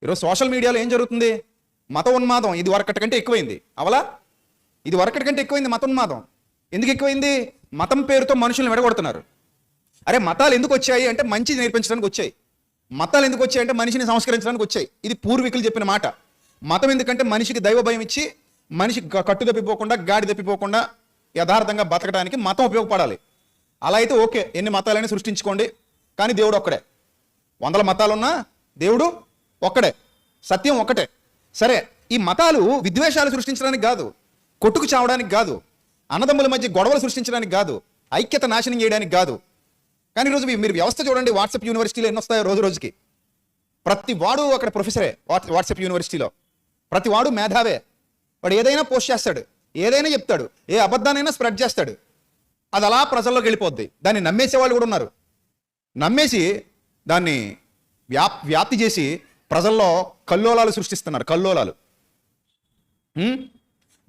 ఈరోజు సోషల్ మీడియాలో ఏం జరుగుతుంది? మత ఉన్మాదం ఇది వరకటి కంటే ఎక్కువైంది. అవలా ఇది వరకటి కంటే ఎక్కువైంది మత ఉన్మాదం. ఎందుకు ఎక్కువైంది? మతం పేరుతో మనుషులను విడగొడుతున్నారు. అరే మతాలు ఎందుకు వచ్చాయి అంటే మంచి నేర్పించడానికి వచ్చాయి. మతాలు ఎందుకు వచ్చాయి అంటే మనిషిని సంస్కరించడానికి వచ్చాయి. ఇది పూర్వీకులు చెప్పిన మాట. మతం ఎందుకంటే మనిషికి దైవ భయం ఇచ్చి మనిషి కట్టు తప్పిపోకుండా గాడి తప్పిపోకుండా యథార్థంగా బతకడానికి మతం ఉపయోగపడాలి. అలా అయితే ఓకే, ఎన్ని మతాలైనా సృష్టించుకోండి, కానీ దేవుడు ఒక్కడే. 100 మతాలున్నా దేవుడు ఒక్కడే, సత్యం ఒక్కటే. సరే, ఈ మతాలు విద్వేషాలు సృష్టించడానికి కాదు, కొట్టుకు చావడానికి కాదు, అన్నదమ్ముల మధ్య గొడవలు సృష్టించడానికి కాదు, ఐక్యత నాశనం చేయడానికి కాదు. కానీ ఈరోజు మీరు వ్యవస్థ చూడండి, వాట్సాప్ యూనివర్సిటీలో ఎన్ని వస్తాయో రోజు రోజుకి. ప్రతి వాడు అక్కడ ప్రొఫెసరే వాట్సాప్ యూనివర్సిటీలో, ప్రతి వాడు మేధావే. వాడు ఏదైనా పోస్ట్ చేస్తాడు, ఏదైనా చెప్తాడు, ఏ అబద్ధానైనా స్ప్రెడ్ చేస్తాడు. అది అలా ప్రజల్లోకి వెళ్ళిపోద్ది. దాన్ని నమ్మేసే వాళ్ళు కూడా ఉన్నారు. నమ్మేసి దాన్ని వ్యాప్తి చేసి ప్రజల్లో కల్లోలాలు సృష్టిస్తున్నారు, కల్లోలాలు.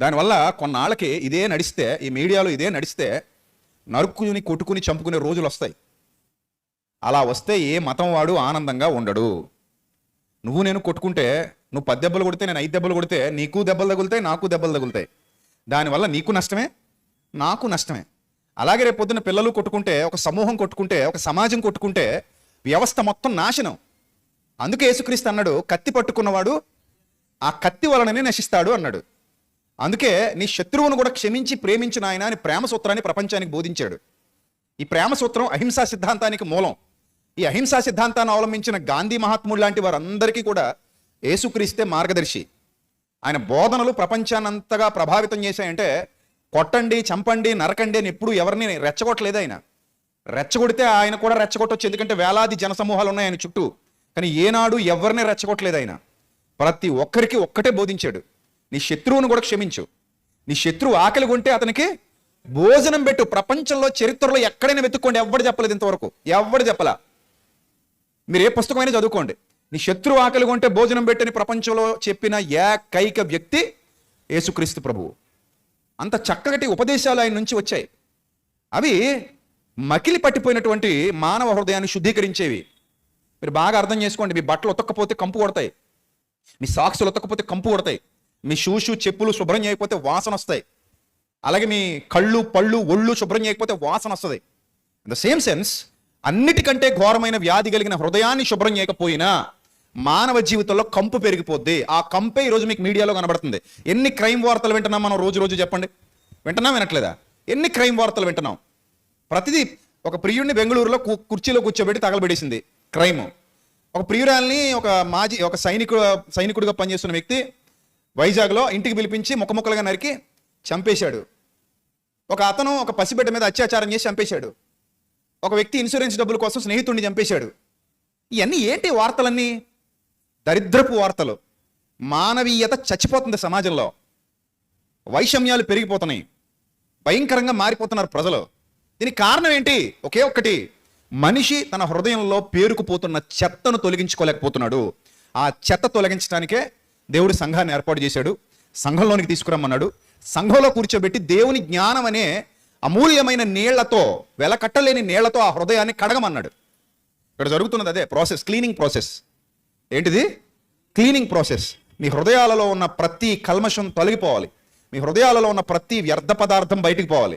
దానివల్ల కొన్నాళ్ళకి ఇదే నడిస్తే, ఈ మీడియాలో ఇదే నడిస్తే నరుక్కుని కొట్టుకుని చంపుకునే రోజులు వస్తాయి. అలా వస్తే ఏ మతం వాడు ఆనందంగా ఉండడు. నువ్వు నేను కొట్టుకుంటే, నువ్వు 10 దెబ్బలు కొడితే నేను 5 దెబ్బలు కొడితే నీకు దెబ్బలు తగులుతాయి, నాకు దెబ్బలు తగులుతాయి. దానివల్ల నీకు నష్టమే, నాకు నష్టమే. అలాగే రేపు పొద్దున్న పిల్లలు కొట్టుకుంటే, ఒక సమూహం కొట్టుకుంటే, ఒక సమాజం కొట్టుకుంటే వ్యవస్థ మొత్తం నాశనం. అందుకే యేసుక్రీస్తు అన్నాడు, కత్తి పట్టుకున్నవాడు ఆ కత్తి వలననే నశిస్తాడు అన్నాడు. అందుకే నీ శత్రువును కూడా క్షమించి ప్రేమించిన ఆయన అని ప్రేమ సూత్రాన్ని ప్రపంచానికి బోధించాడు. ఈ ప్రేమ సూత్రం అహింసా సిద్ధాంతానికి మూలం. ఈ అహింసా సిద్ధాంతాన్ని అవలంబించిన గాంధీ మహాత్ముడు లాంటి వారందరికీ కూడా యేసుక్రీస్తే మార్గదర్శి. ఆయన బోధనలు ప్రపంచాన్నంతగా ప్రభావితం చేశాయంటే, కొట్టండి, చంపండి, నరకండి అని ఎప్పుడు ఎవరిని రెచ్చగొట్టలేదు ఆయన. రెచ్చగొడితే ఆయన కూడా రెచ్చగొట్టవచ్చు, ఎందుకంటే వేలాది జన సమూహాలు ఉన్నాయి ఆయన చుట్టూ. కానీ ఏనాడు ఎవరిని రెచ్చగొట్టలేదు ఆయన. ప్రతి ఒక్కరికి ఒక్కటే బోధించాడు, నీ శత్రువును కూడా క్షమించు. నీ శత్రువు ఆకలి కొంటే అతనికి భోజనం పెట్టు. ప్రపంచంలో చరిత్రలో ఎక్కడైనా వెతుక్కోండి, ఎవ్వడు చెప్పలేదు ఇంతవరకు, ఎవ్వడు చెప్పలా. మీరు ఏ పుస్తకమైనా చదువుకోండి, నీ శత్రువు ఆకలి కొంటే భోజనం పెట్టని ప్రపంచంలో చెప్పిన ఏకైక వ్యక్తి యేసుక్రీస్తు ప్రభువు. అంత చక్కటి ఉపదేశాలు ఆయన నుంచి వచ్చాయి. అవి మకిలి పట్టిపోయినటువంటి మానవ హృదయాన్ని శుద్ధీకరించేవి. మీరు బాగా అర్థం చేసుకోండి. మీ బట్టలు ఉతక్కపోతే కంపు కొడతాయి, మీ సాక్సులు ఉతక్కపోతే కంపు కొడతాయి, మీ షూషు చెప్పులు శుభ్రం చేయకపోతే వాసన వస్తాయి, అలాగే మీ కళ్ళు పళ్ళు ఒళ్ళు శుభ్రం చేయకపోతే వాసన వస్తుంది. ఇన్ ద సేమ్ సెన్స్, అన్నిటికంటే ఘోరమైన వ్యాధి కలిగిన హృదయాన్ని శుభ్రం చేయకపోయినా మానవ జీవితంలో కంపు పెరిగిపోద్ది. ఆ కంపే ఈరోజు మీకు మీడియాలో కనబడుతుంది. ఎన్ని క్రైమ్ వార్తలు వింటున్నాం మనం రోజు రోజు, చెప్పండి. వింటున్నాం, వినట్లేదా? ఎన్ని క్రైమ్ వార్తలు వింటున్నాం. ప్రతిదీ. ఒక ప్రియుడిని బెంగళూరులో కుర్చీలో కూర్చోబెట్టి తగలబెట్టేసింది క్రైమ్. ఒక ప్రియురాల్ని ఒక సైనికుడిగా పనిచేస్తున్న వ్యక్తి వైజాగ్లో ఇంటికి పిలిపించి ముక్కముక్కలుగా నరికి చంపేశాడు. ఒక అతను ఒక పసిబిడ్డ మీద అత్యాచారం చేసి చంపేశాడు. ఒక వ్యక్తి ఇన్సూరెన్స్ డబ్బుల కోసం స్నేహితుడిని చంపేశాడు. ఇవన్నీ ఏంటి వార్తలన్నీ? దరిద్రపు వార్తలు. మానవీయత చచ్చిపోతుంది సమాజంలో, వైషమ్యాలు పెరిగిపోతున్నాయి, భయంకరంగా మారిపోతున్నారు ప్రజలు. దీనికి కారణం ఏంటి? ఒకే ఒక్కటి, మనిషి తన హృదయంలో పేరుకుపోతున్న చెత్తను తొలగించుకోలేకపోతున్నాడు. ఆ చెత్త తొలగించడానికే దేవుడు సంఘాన్ని ఏర్పాటు చేశాడు, సంఘంలోనికి తీసుకురమ్మన్నాడు. సంఘంలో కూర్చోబెట్టి దేవుని జ్ఞానం అనే అమూల్యమైన నీళ్లతో, వెలకట్టలేని నీళ్లతో ఆ హృదయాన్ని కడగమన్నాడు. ఇక్కడ జరుగుతున్నది అదే ప్రాసెస్, క్లీనింగ్ ప్రాసెస్. ఏంటిది? Cleaning process. మీ హృదయాలలో ఉన్న ప్రతి కల్మషం తొలగిపోవాలి, మీ హృదయాలలో ఉన్న ప్రతి వ్యర్థ పదార్థం బయటికి పోవాలి.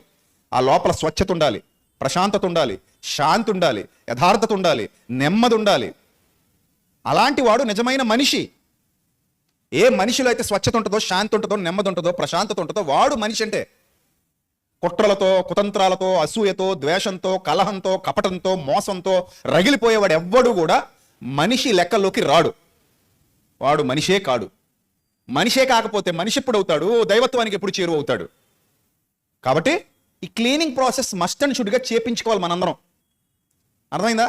ఆ లోపల స్వచ్ఛత ఉండాలి, ప్రశాంతత ఉండాలి, శాంతి ఉండాలి, యథార్థత ఉండాలి, నెమ్మది ఉండాలి. అలాంటి వాడు నిజమైన మనిషి. ఏ మనిషిలో అయితే స్వచ్ఛత ఉంటుందో, శాంతి ఉంటుందో, నెమ్మది ఉంటుందో, ప్రశాంతత ఉంటుందో వాడు మనిషి. అంటే కుట్రలతో, కుతంత్రాలతో, అసూయతో, ద్వేషంతో, కలహంతో, కపటంతో, మోసంతో రగిలిపోయేవాడు ఎవ్వడు కూడా మనిషి లెక్కల్లోకి రాడు. వాడు మనిషే కాడు. మనిషే కాకపోతే మనిషి ఎప్పుడు అవుతాడు? దైవత్వానికి ఎప్పుడు చేరువవుతాడు? కాబట్టి ఈ క్లీనింగ్ ప్రాసెస్ మస్ట్ అండ్ షుడ్గా చేపించుకోవాలి మనందరం. అర్థమైందా?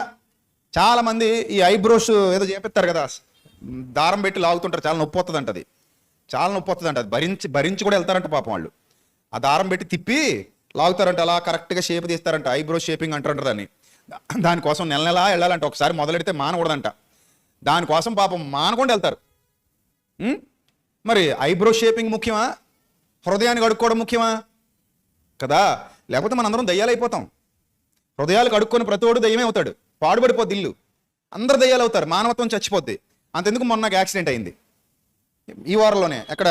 చాలామంది ఈ ఐబ్రోస్ ఏదో చేపిస్తారు కదా, దారం పెట్టి లాగుతుంటారు, చాలా నొప్పి వస్తుంది అంట. అది చాలా నొప్పి వస్తుంది అంట. అది భరించి కూడా వెళ్తారంట పాపం వాళ్ళు. ఆ దారం పెట్టి తిప్పి లాగుతారంట, అలా కరెక్ట్గా షేప్ తీస్తారంట. ఐబ్రో షేపింగ్ అంటారంట దాన్ని. దానికోసం నెల నెలా వెళ్ళాలంట. ఒకసారి మొదలెడితే మానకూడదంట. దానికోసం పాపం మానకుండా వెళ్తారు. మరి ఐబ్రో షేపింగ్ ముఖ్యమా, హృదయాన్ని కడుక్కోవడం ముఖ్యమా? కదా. లేకపోతే మనందరం దయ్యాలు అయిపోతాం. హృదయాలు కడుక్కొని ప్రతివాడు దయ్యమే అవుతాడు, పాడుపడిపోద్ది ఇల్లు, అందరు దయ్యాలు అవుతారు, మానవత్వం చచ్చిపోద్ది. అంతెందుకు మొన్న నాకు యాక్సిడెంట్ అయింది ఈ వారంలోనే, ఎక్కడ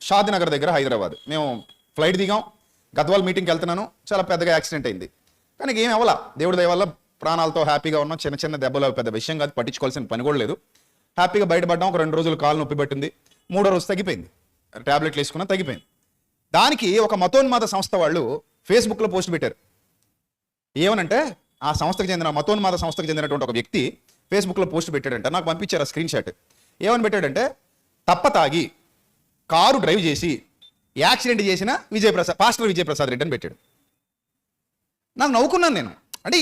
షాద్నగర్ దగ్గర హైదరాబాద్. మేము ఫ్లైట్ దిగాం, గద్వాల్ మీటింగ్కి వెళ్తున్నాను, చాలా పెద్దగా యాక్సిడెంట్ అయింది. కానీ ఏం అవ్వాల, దేవుడి దయ వల్ల ప్రాణాలతో హ్యాపీగా ఉన్నాం. చిన్న చిన్న దెబ్బలు, పెద్ద విషయం కాదు, పట్టించుకోవాల్సిన పని కూడా లేదు. హ్యాపీగా బయటపడ్డాం. ఒక 2 రోజులు కాలు నొప్పి పట్టింది, 3వ రోజు తగ్గిపోయింది, ట్యాబ్లెట్లు వేసుకున్నా తగ్గిపోయింది. దానికి ఒక మతోన్మాద సంస్థ వాళ్ళు ఫేస్బుక్లో పోస్ట్ పెట్టారు. ఏమనంటే ఆ సంస్థకు చెందిన మతోన్మాద సంస్థకు చెందినటువంటి ఒక వ్యక్తి ఫేస్బుక్లో పోస్ట్ పెట్టాడంట. నాకు పంపించారు ఆ స్క్రీన్ షాట్. ఏమని పెట్టాడంటే, తప్ప తాగి కారు డ్రైవ్ చేసి యాక్సిడెంట్ చేసిన పాస్టర్ విజయప్రసాద్ రెడ్డి అని పెట్టాడు. నాకు నవ్వుకున్నాను నేను. అంటే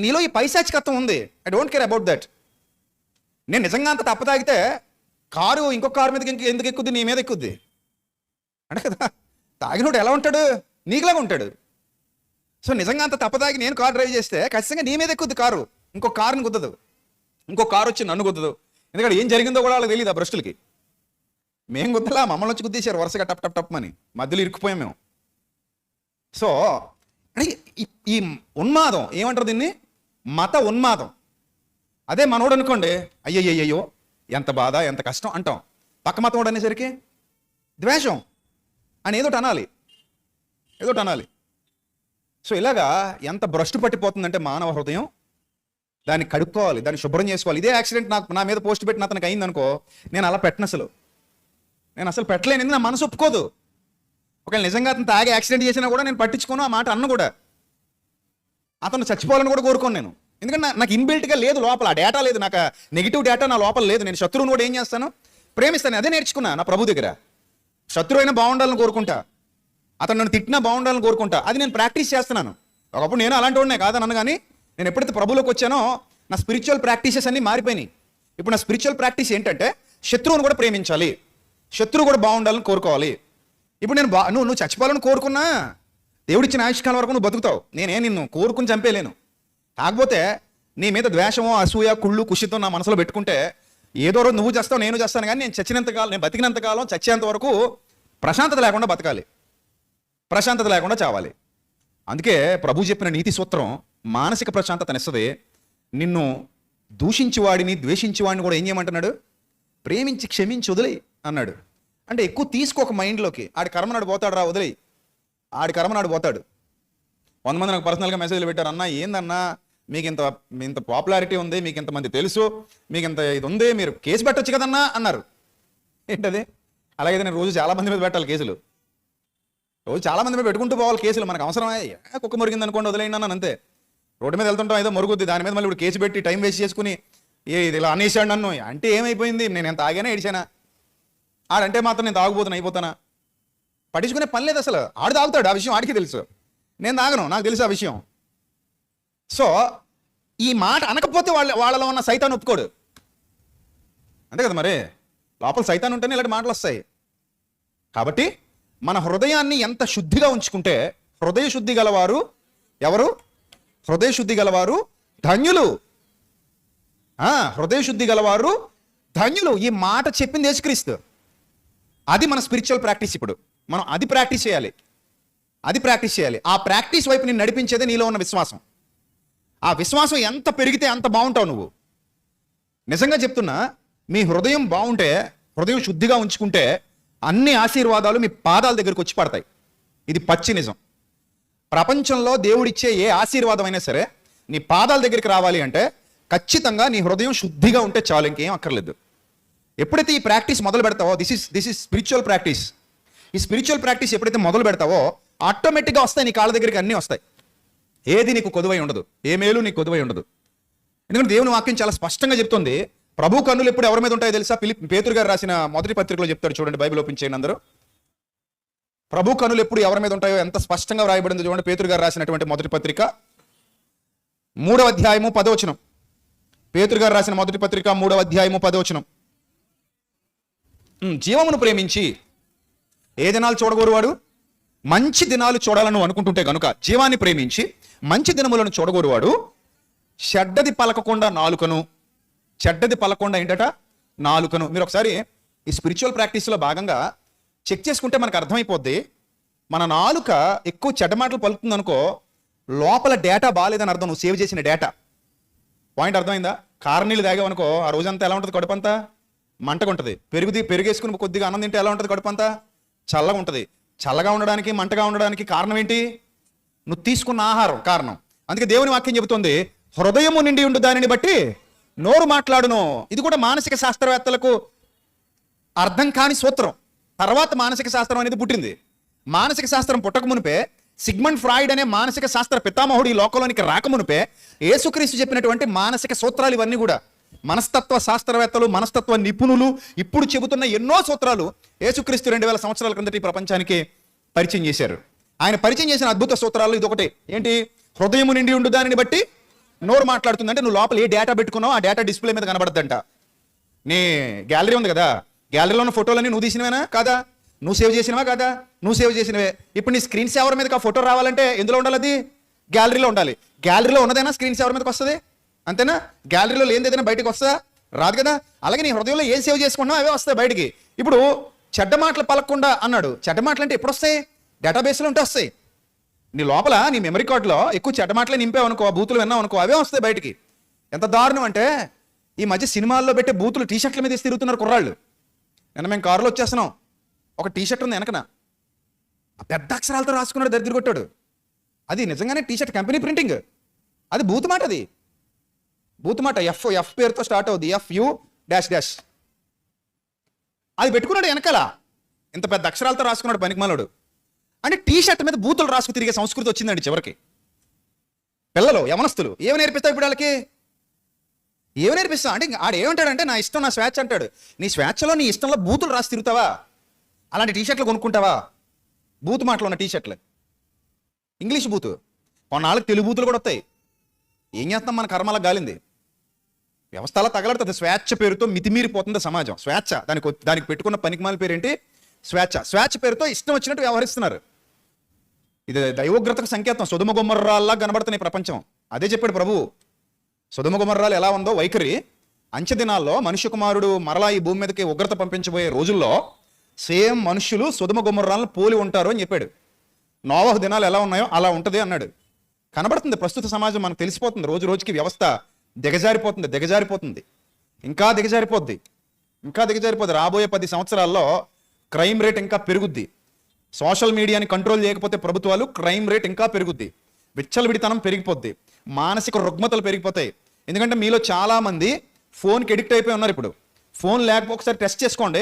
నీలో ఈ పైశాచికత్వం ఉంది. I don't care about that. నేను నిజంగా అంత తప్ప తాగితే కారు ఇంకొక కారు మీద ఎందుకు ఎక్కుద్ది, నీ మీద ఎక్కుద్ది అంటే కదా. తాగినోడు ఎలా ఉంటాడు, నీకులాగా ఉంటాడు. సో నిజంగా అంత తప్ప తాగి నేను కారు డ్రైవ్ చేస్తే ఖచ్చితంగా నీ మీద ఎక్కుద్ది కారు, ఇంకొక కారుని గుద్దదు, ఇంకొక కారు వచ్చి నన్ను గుద్దదు. ఎందుకంటే ఏం జరిగిందో కూడా వాళ్ళకి తెలియదు ఆ భ్రష్టులకి. మేము గుద్దలా, మమ్మల్ని వచ్చి గుద్దేశారు వరుసగా టప్ టప్ టప్ అని, మధ్యలో ఇరుక్కుపోయాం మేము. సో ఈ ఉన్మాదం ఏమంటారు దీన్ని, మత ఉన్మాదం. అదే మనోడు అనుకోండి, అయ్యయ్యో ఎంత బాధ ఎంత కష్టం అంటాం. పక్క మతం వాడు అనేసరికి ద్వేషం అని ఏదోటి అనాలి. సో ఇలాగా ఎంత భ్రష్టు పట్టిపోతుందంటే మానవ హృదయం. దాన్ని కడుక్కోవాలి, దాన్ని శుభ్రం చేసుకోవాలి. ఇదే యాక్సిడెంట్ నా మీద పోస్ట్ పెట్టిన అతనికి అయిందనుకో, నేను అలా పెట్టను, నేను అసలు పెట్టలేను. నా మనసు ఒప్పుకోదు. ఒకవేళ నిజంగా అతను తాగి యాక్సిడెంట్ చేసినా కూడా నేను పట్టించుకోను, ఆ మాట అన్న కూడా. అతను చచ్చిపోవాలని కూడా కోరుకోను నేను. ఎందుకంటే నాకు ఇన్బిల్ట్గా లేదు లోపల, ఆ డేటా లేదు, నాకు నెగిటివ్ డేటా నా లోపల లేదు. నేను శత్రువుని కూడా ఏం చేస్తాను, ప్రేమిస్తాను. అదే నేర్చుకున్నా నా ప్రభు దగ్గర. శత్రువు అయినా బాగుండాలని కోరుకుంటా, అతను నన్ను తిట్టినా బాగుండాలని కోరుకుంటా. అది నేను ప్రాక్టీస్ చేస్తున్నాను. ఒకప్పుడు నేను అలాంటి వాడినే కాదన్నాను, కానీ నేను ఎప్పుడైతే ప్రభువులోకి వచ్చానో నా స్పిరిచువల్ ప్రాక్టీసెస్ అన్నీ మారిపోయినాయి. ఇప్పుడు నా స్పిరిచువల్ ప్రాక్టీస్ ఏంటంటే శత్రువుని కూడా ప్రేమించాలి, శత్రువు కూడా బాగుండాలని కోరుకోవాలి. ఇప్పుడు నేను నువ్వు చచ్చిపోవాలని కోరుకున్నా దేవుడిచ్చిన ఆయుష్కాలం వరకు నువ్వు బతుకుతావు. నేనే నిన్ను కోరుకుని చంపేలేను. కాకపోతే నీ మీద ద్వేషమో అసూయ కుళ్ళు కుషితం నా మనసులో పెట్టుకుంటే ఏదో రోజు నువ్వు చేస్తావు నేను చేస్తాను, కానీ నేను చచ్చినంతకాలం, నేను బతికినంతకాలం, చచ్చేంత వరకు ప్రశాంతత లేకుండా బతకాలి, ప్రశాంతత లేకుండా చావాలి. అందుకే ప్రభు చెప్పిన నీతి సూత్రం మానసిక ప్రశాంతతనిస్తుంది. నిన్ను దూషించేవాడిని ద్వేషించేవాడిని కూడా ఏం చేయమంటున్నాడు, ప్రేమించి క్షమించి వదిలే అన్నాడు. అంటే ఎక్కువ తీసుకోక మైండ్లోకి. ఆడి కర్మనాడు పోతాడు రా, వదిలే, ఆడి కర్మనాడు పోతాడు. 100 మంది నాకు పర్సనల్గా మెసేజ్లు పెట్టారు, అన్న ఏందన్నా మీకు ఇంత పాపులారిటీ ఉంది, మీకు ఇంతమంది తెలుసు, మీకు ఇంత ఇది ఉంది, మీరు కేసు పెట్టొచ్చు కదన్నా అన్నారు. ఏంటది? అలాగే నేను రోజు చాలా మంది మీద పెట్టాలి కేసులు, రోజు చాలా మంది మీద పెట్టుకుంటూ పోవాలి కేసులు. మనకు అవసరమే. కుక్క మురిగింది అనుకోండి, వదిలేయండి అన్నాను అంతే. రోడ్డు మీద వెళ్తుంటాం, ఏదో మురుగుద్ది, దాని మీద మళ్ళీ ఇప్పుడు కేసు పెట్టి టైం వేస్ట్ చేసుకుని ఇది ఇలా అనేసాడు నన్ను అంటే ఏమైపోయింది, నేను ఎంత తాగానే ఏడిచానా? ఆడంటే మాత్రం నేను తాగుపోతాను అయిపోతానా? పట్టించుకునే పని లేదు అసలు. ఆడు తాగుతాడు, ఆ విషయం ఆడికి తెలుసు, నేను తాగను, నాకు తెలుసు ఆ విషయం. సో ఈ మాట అనకపోతే వాళ్ళలో ఉన్న సైతాన్ని ఒప్పుకోడు, అంతే కదా. మరి లోపల సైతాన్ ఉంటేనే ఇలాంటి మాటలు వస్తాయి. కాబట్టి మన హృదయాన్ని ఎంత శుద్ధిగా ఉంచుకుంటే, హృదయ శుద్ధి గలవారు ఎవరు? హృదయ శుద్ధి గలవారు ధన్యులు. హృదయ శుద్ధి గలవారు ధన్యులు. ఈ మాట చెప్పింది యేసుక్రీస్తు. అది మన స్పిరిచువల్ ప్రాక్టీస్. ఇప్పుడు మనం అది ప్రాక్టీస్ చేయాలి, ఆ ప్రాక్టీస్ వైపు నేను నడిపించేదే నీలో ఉన్న విశ్వాసం. ఆ విశ్వాసం ఎంత పెరిగితే అంత బాగుంటావు నువ్వు. నిజంగా చెప్తున్నా, మీ హృదయం బాగుంటే, హృదయం శుద్ధిగా ఉంచుకుంటే అన్ని ఆశీర్వాదాలు మీ పాదాల దగ్గరికి వచ్చి పడతాయి. ఇది పచ్చి నిజం. ప్రపంచంలో దేవుడిచ్చే ఏ ఆశీర్వాదం అయినా సరే నీ పాదాల దగ్గరికి రావాలి అంటే ఖచ్చితంగా నీ హృదయం శుద్ధిగా ఉంటే చాలు, ఇంకేం అక్కర్లేదు. ఎప్పుడైతే ఈ ప్రాక్టీస్ మొదలు పెడతావో, దిస్ ఇస్ స్పిరిచువల్ ప్రాక్టీస్. ఈ స్పిరిచువల్ ప్రాక్టీస్ ఎప్పుడైతే మొదలు పెడతావో ఆటోమేటిక్గా వస్తాయి నీ కాళ్ళ దగ్గరికి, అన్నీ వస్తాయి. ఏది నీకు కొదువై ఉండదు, ఏ మేలు నీకు కొదువై ఉండదు. ఎందుకంటే దేవుని వాక్యం చాలా స్పష్టంగా చెప్తుంది. ప్రభు కన్నులు ఎప్పుడు ఎవరి మీద ఉంటాయో తెలుసా? పేతురు గారు రాసిన మొదటి పత్రికలో చెప్తాడు. చూడండి, బైబిల్ ఓపెన్ చేయండి అందరూ. ప్రభు కన్నులు ఎప్పుడు ఎవరి మీద ఉంటాయో ఎంత స్పష్టంగా రాయబడింది చూడండి. పేతురు గారు రాసినటువంటి మొదటి పత్రిక 3వ అధ్యాయము 10వ వచనం. పేతురు గారు రాసిన మొదటి పత్రిక 3వ అధ్యాయము 10వ వచనం. జీవమును ప్రేమించి ఏ దినాలు చూడగోరువాడు? మంచి దినాలు చూడాలను అనుకుంటుంటే గనుక జీవాన్ని ప్రేమించి మంచి దినములను చూడగోరువాడు చెడ్డది పలకకుండా నాలుకను. చెడ్డది పలకుండా ఏంటట? నాలుకను. మీరు ఒకసారి ఈ స్పిరిచువల్ ప్రాక్టీస్లో భాగంగా చెక్ చేసుకుంటే మనకు అర్థమైపోద్ది. మన నాలుక ఎక్కువ చెడ్డ మాటలు పలుకుతుంది అనుకో, లోపల డేటా బాగాలేదని అర్థం, నువ్వు సేవ్ చేసిన డేటా. పాయింట్ అర్థమైందా? కారనీళ్ళు తాగామనుకో ఆ రోజంతా ఎలా ఉంటుంది కడుపంతా? మంటగా ఉంటుంది. పెరుగేసుకుని కొద్దిగా అన్నం తింటే ఎలా ఉంటుంది కడుపంతా? చల్లగా ఉంటుంది. చల్లగా ఉండడానికి మంటగా ఉండడానికి కారణం ఏంటి? నువ్వు తీసుకున్న ఆహారం కారణం. అందుకే దేవుని వాక్యం చెబుతుంది, హృదయము నిండి ఉండు దానిని బట్టి నోరు మాట్లాడును. ఇది కూడా మానసిక శాస్త్రవేత్తలకు అర్థం కాని సూత్రం. తర్వాత మానసిక శాస్త్రం అనేది పుట్టింది. మానసిక శాస్త్రం పుట్టక మునిపే, సిగ్మండ్ ఫ్రాయిడ్ అనే మానసిక శాస్త్ర పితామహుడు ఈ లోకంలోనికి రాకమునిపే యేసుక్రీస్తు చెప్పినటువంటి మానసిక సూత్రాలు ఇవన్నీ కూడా మనస్తత్వ శాస్త్రవేత్తలు, మనస్తత్వ నిపుణులు ఇప్పుడు చెబుతున్న ఎన్నో సూత్రాలు యేసుక్రీస్తు 2000 సంవత్సరాల క్రిందట ఈ ప్రపంచానికి పరిచయం చేశారు. ఆయన పరిచయం చేసిన అద్భుత సూత్రాలు ఇదొకటి. ఏంటి? హృదయము నిండి ఉండు దానిని బట్టి నోరు మాట్లాడుతుందంటే నువ్వు లోపల ఏ డేటా పెట్టుకున్నావు ఆ డేటా డిస్ప్లే మీద కనబడద్దంట. నీ గ్యాలరీ ఉంది కదా, గ్యాలరీలో ఉన్న ఫోటోలన్నీ నువ్వు తీసినవేనా కాదా? నువ్వు సేవ్ చేసినవా కాదా? నువ్వు సేవ్ చేసినవే. ఇప్పుడు నీ స్క్రీన్ సేవర్ మీదకి ఆ ఫోటో రావాలంటే ఎందులో ఉండాలి? అది గ్యాలరీలో ఉండాలి. గ్యాలరీలో ఉన్నదైనా స్క్రీన్ సేవర్ మీదకి వస్తుంది, అంతేనా? గ్యాలరీలో లేనిది ఏదైనా బయటకు వస్తుందా? రాదు కదా. అలాగే నీ హృదయంలో ఏం సేవ్ చేసుకుంటున్నావు అవే వస్తాయి బయటికి. ఇప్పుడు చెడ్డ మాటలు పలకకుండా అన్నాడు. చెడ్డ మాటలు అంటే ఎప్పుడు వస్తాయి? డేటాబేస్లో ఉంటే వస్తాయి. నీ లోపల నీ మెమరీ కార్డులో ఎక్కువ చెడ్డ మాటలే నింపావు అనుకో, బూతులు విన్నావు అనుకో, అవే వస్తాయి బయటికి. ఎంత దారుణం అంటే ఈ మధ్య సినిమాల్లో పెట్టే బూతులు టీషర్ట్ల మీద తిరుగుతున్నారు కుర్రాళ్ళు. నిన్న మేము కారులో వచ్చేస్తున్నాం, ఒక టీషర్ట్ ఉంది వెనకన, పెద్ద అక్షరాలతో రాసుకున్నాడు, దరిద్ర కొట్టాడు. అది నిజంగానే టీషర్ట్ కంపెనీ ప్రింటింగ్. అది బూత్ మాట. అది బూత్ మాట. ఎఫ్ పేరుతో స్టార్ట్ అవుద్ది, FU డాష్. అది పెట్టుకున్నాడు వెనకాల, ఇంత పెద్ద అక్షరాలతో రాసుకున్నాడు పనికిమాలోడు. అంటే టీషర్ట్ మీద బూతులు రాసుకు తిరిగే సంస్కృతి వచ్చిందండి చివరికి. పిల్లలు, యవనస్తులు ఏమి నేర్పిస్తావు ఇప్పుడు వాళ్ళకి? ఏమి నేర్పిస్తావు అంటే ఆడు ఏమంటాడంటే నా ఇష్టం, నా స్వేచ్ఛ అంటాడు. నీ స్వేచ్ఛలో నీ ఇష్టంలో బూతులు రాసి తిరుగుతావా? అలాంటి టీషర్ట్లు కొనుక్కుంటావా? బూత్ మాటలు ఉన్న టీషర్ట్లు, ఇంగ్లీష్ బూతు. కొన్నాళ్ళకి తెలుగు బూతులు కూడా వస్తాయి. ఏం చేస్తాం? మన కర్మలకు గాలింది. వ్యవస్థ అలా తగలడుతుంది. స్వేచ్ఛ పేరుతో మితిమీరిపోతుంది సమాజం. స్వేచ్ఛ, దానికి పెట్టుకున్న పనికిమాల పేరు ఏంటి? స్వేచ్ఛ పేరుతో ఇష్టం వచ్చినట్టు వ్యవహరిస్తున్నారు. ఇది దైవోగ్రతకు సంకేతం. సొదొమ గొమొర్రాల్లా కనబడుతున్నాయి ప్రపంచం. అదే చెప్పాడు ప్రభువు. సొదొమ గొమొర్రాలు ఎలా ఉందో వైఖరి, అంచె దినాల్లో మనుష్య కుమారుడు మరలా ఈ భూమి మీదకి ఉగ్రత పంపించబోయే రోజుల్లో సేమ్ మనుష్యులు సొదొమ గొమొర్రాలను పోలి ఉంటారు అని చెప్పాడు. నోవహు దినాలు ఎలా ఉన్నాయో అలా ఉంటుంది అన్నాడు. కనబడుతుంది ప్రస్తుత సమాజం, మనకు తెలిసిపోతుంది. రోజు రోజుకి వ్యవస్థ దిగజారిపోతుంది. ఇంకా దిగజారిపోద్ది. రాబోయే 10 సంవత్సరాల్లో క్రైమ్ రేట్ ఇంకా పెరుగుద్ది. సోషల్ మీడియాని కంట్రోల్ చేయకపోతే ప్రభుత్వాలు, క్రైమ్ రేట్ ఇంకా పెరుగుద్ది. విచ్చలవిడితనం పెరిగిపోద్ది. మానసిక రుగ్మతలు పెరిగిపోతాయి. ఎందుకంటే మీలో చాలా మంది ఫోన్కి ఎడిక్ట్ అయిపోయి ఉన్నారు. ఇప్పుడు ఫోన్ లేకపోతే ఒకసారి టెస్ట్ చేసుకోండి.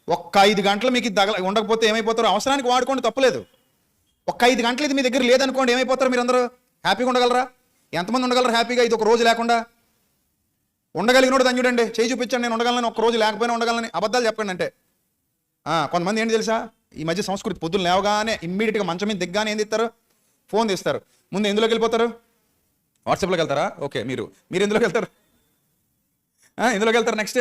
ఒక్క 5 గంటలు మీకు ఉండకపోతే ఏమైపోతారో? అవసరానికి వాడుకోండి, తప్పలేదు. ఒక్క 5 గంటలు ఇది మీ దగ్గర లేదనుకోండి, ఏమైపోతారు? మీరందరూ హ్యాపీగా ఉండగలరా? ఎంతమంది ఉండగలరా హ్యాపీగా ఇది ఒక రోజు లేకుండా? ఉండగలిగినోడు దాన్ని చూడండి, చేయి చూపించండి. నేను ఉండగలను, ఒక్క రోజు లేకపోయినా ఉండగలని. అబద్ధాలు చెప్పండి. అంటే కొంతమంది ఏంటి తెలుసా, ఈ మధ్య సంస్కృతి పొద్దున్న లేవగానే ఇమ్మీడియట్గా మంచం మీద దిగ్గానే ఏం తీస్తారు? ఫోన్ తీస్తారు. ముందు ఎందులోకి వెళ్ళిపోతారు? వాట్సాప్లోకి వెళ్తారా? ఓకే, మీరు ఎందులోకి వెళ్తారు? ఎందులోకి వెళ్తారు? నెక్స్ట్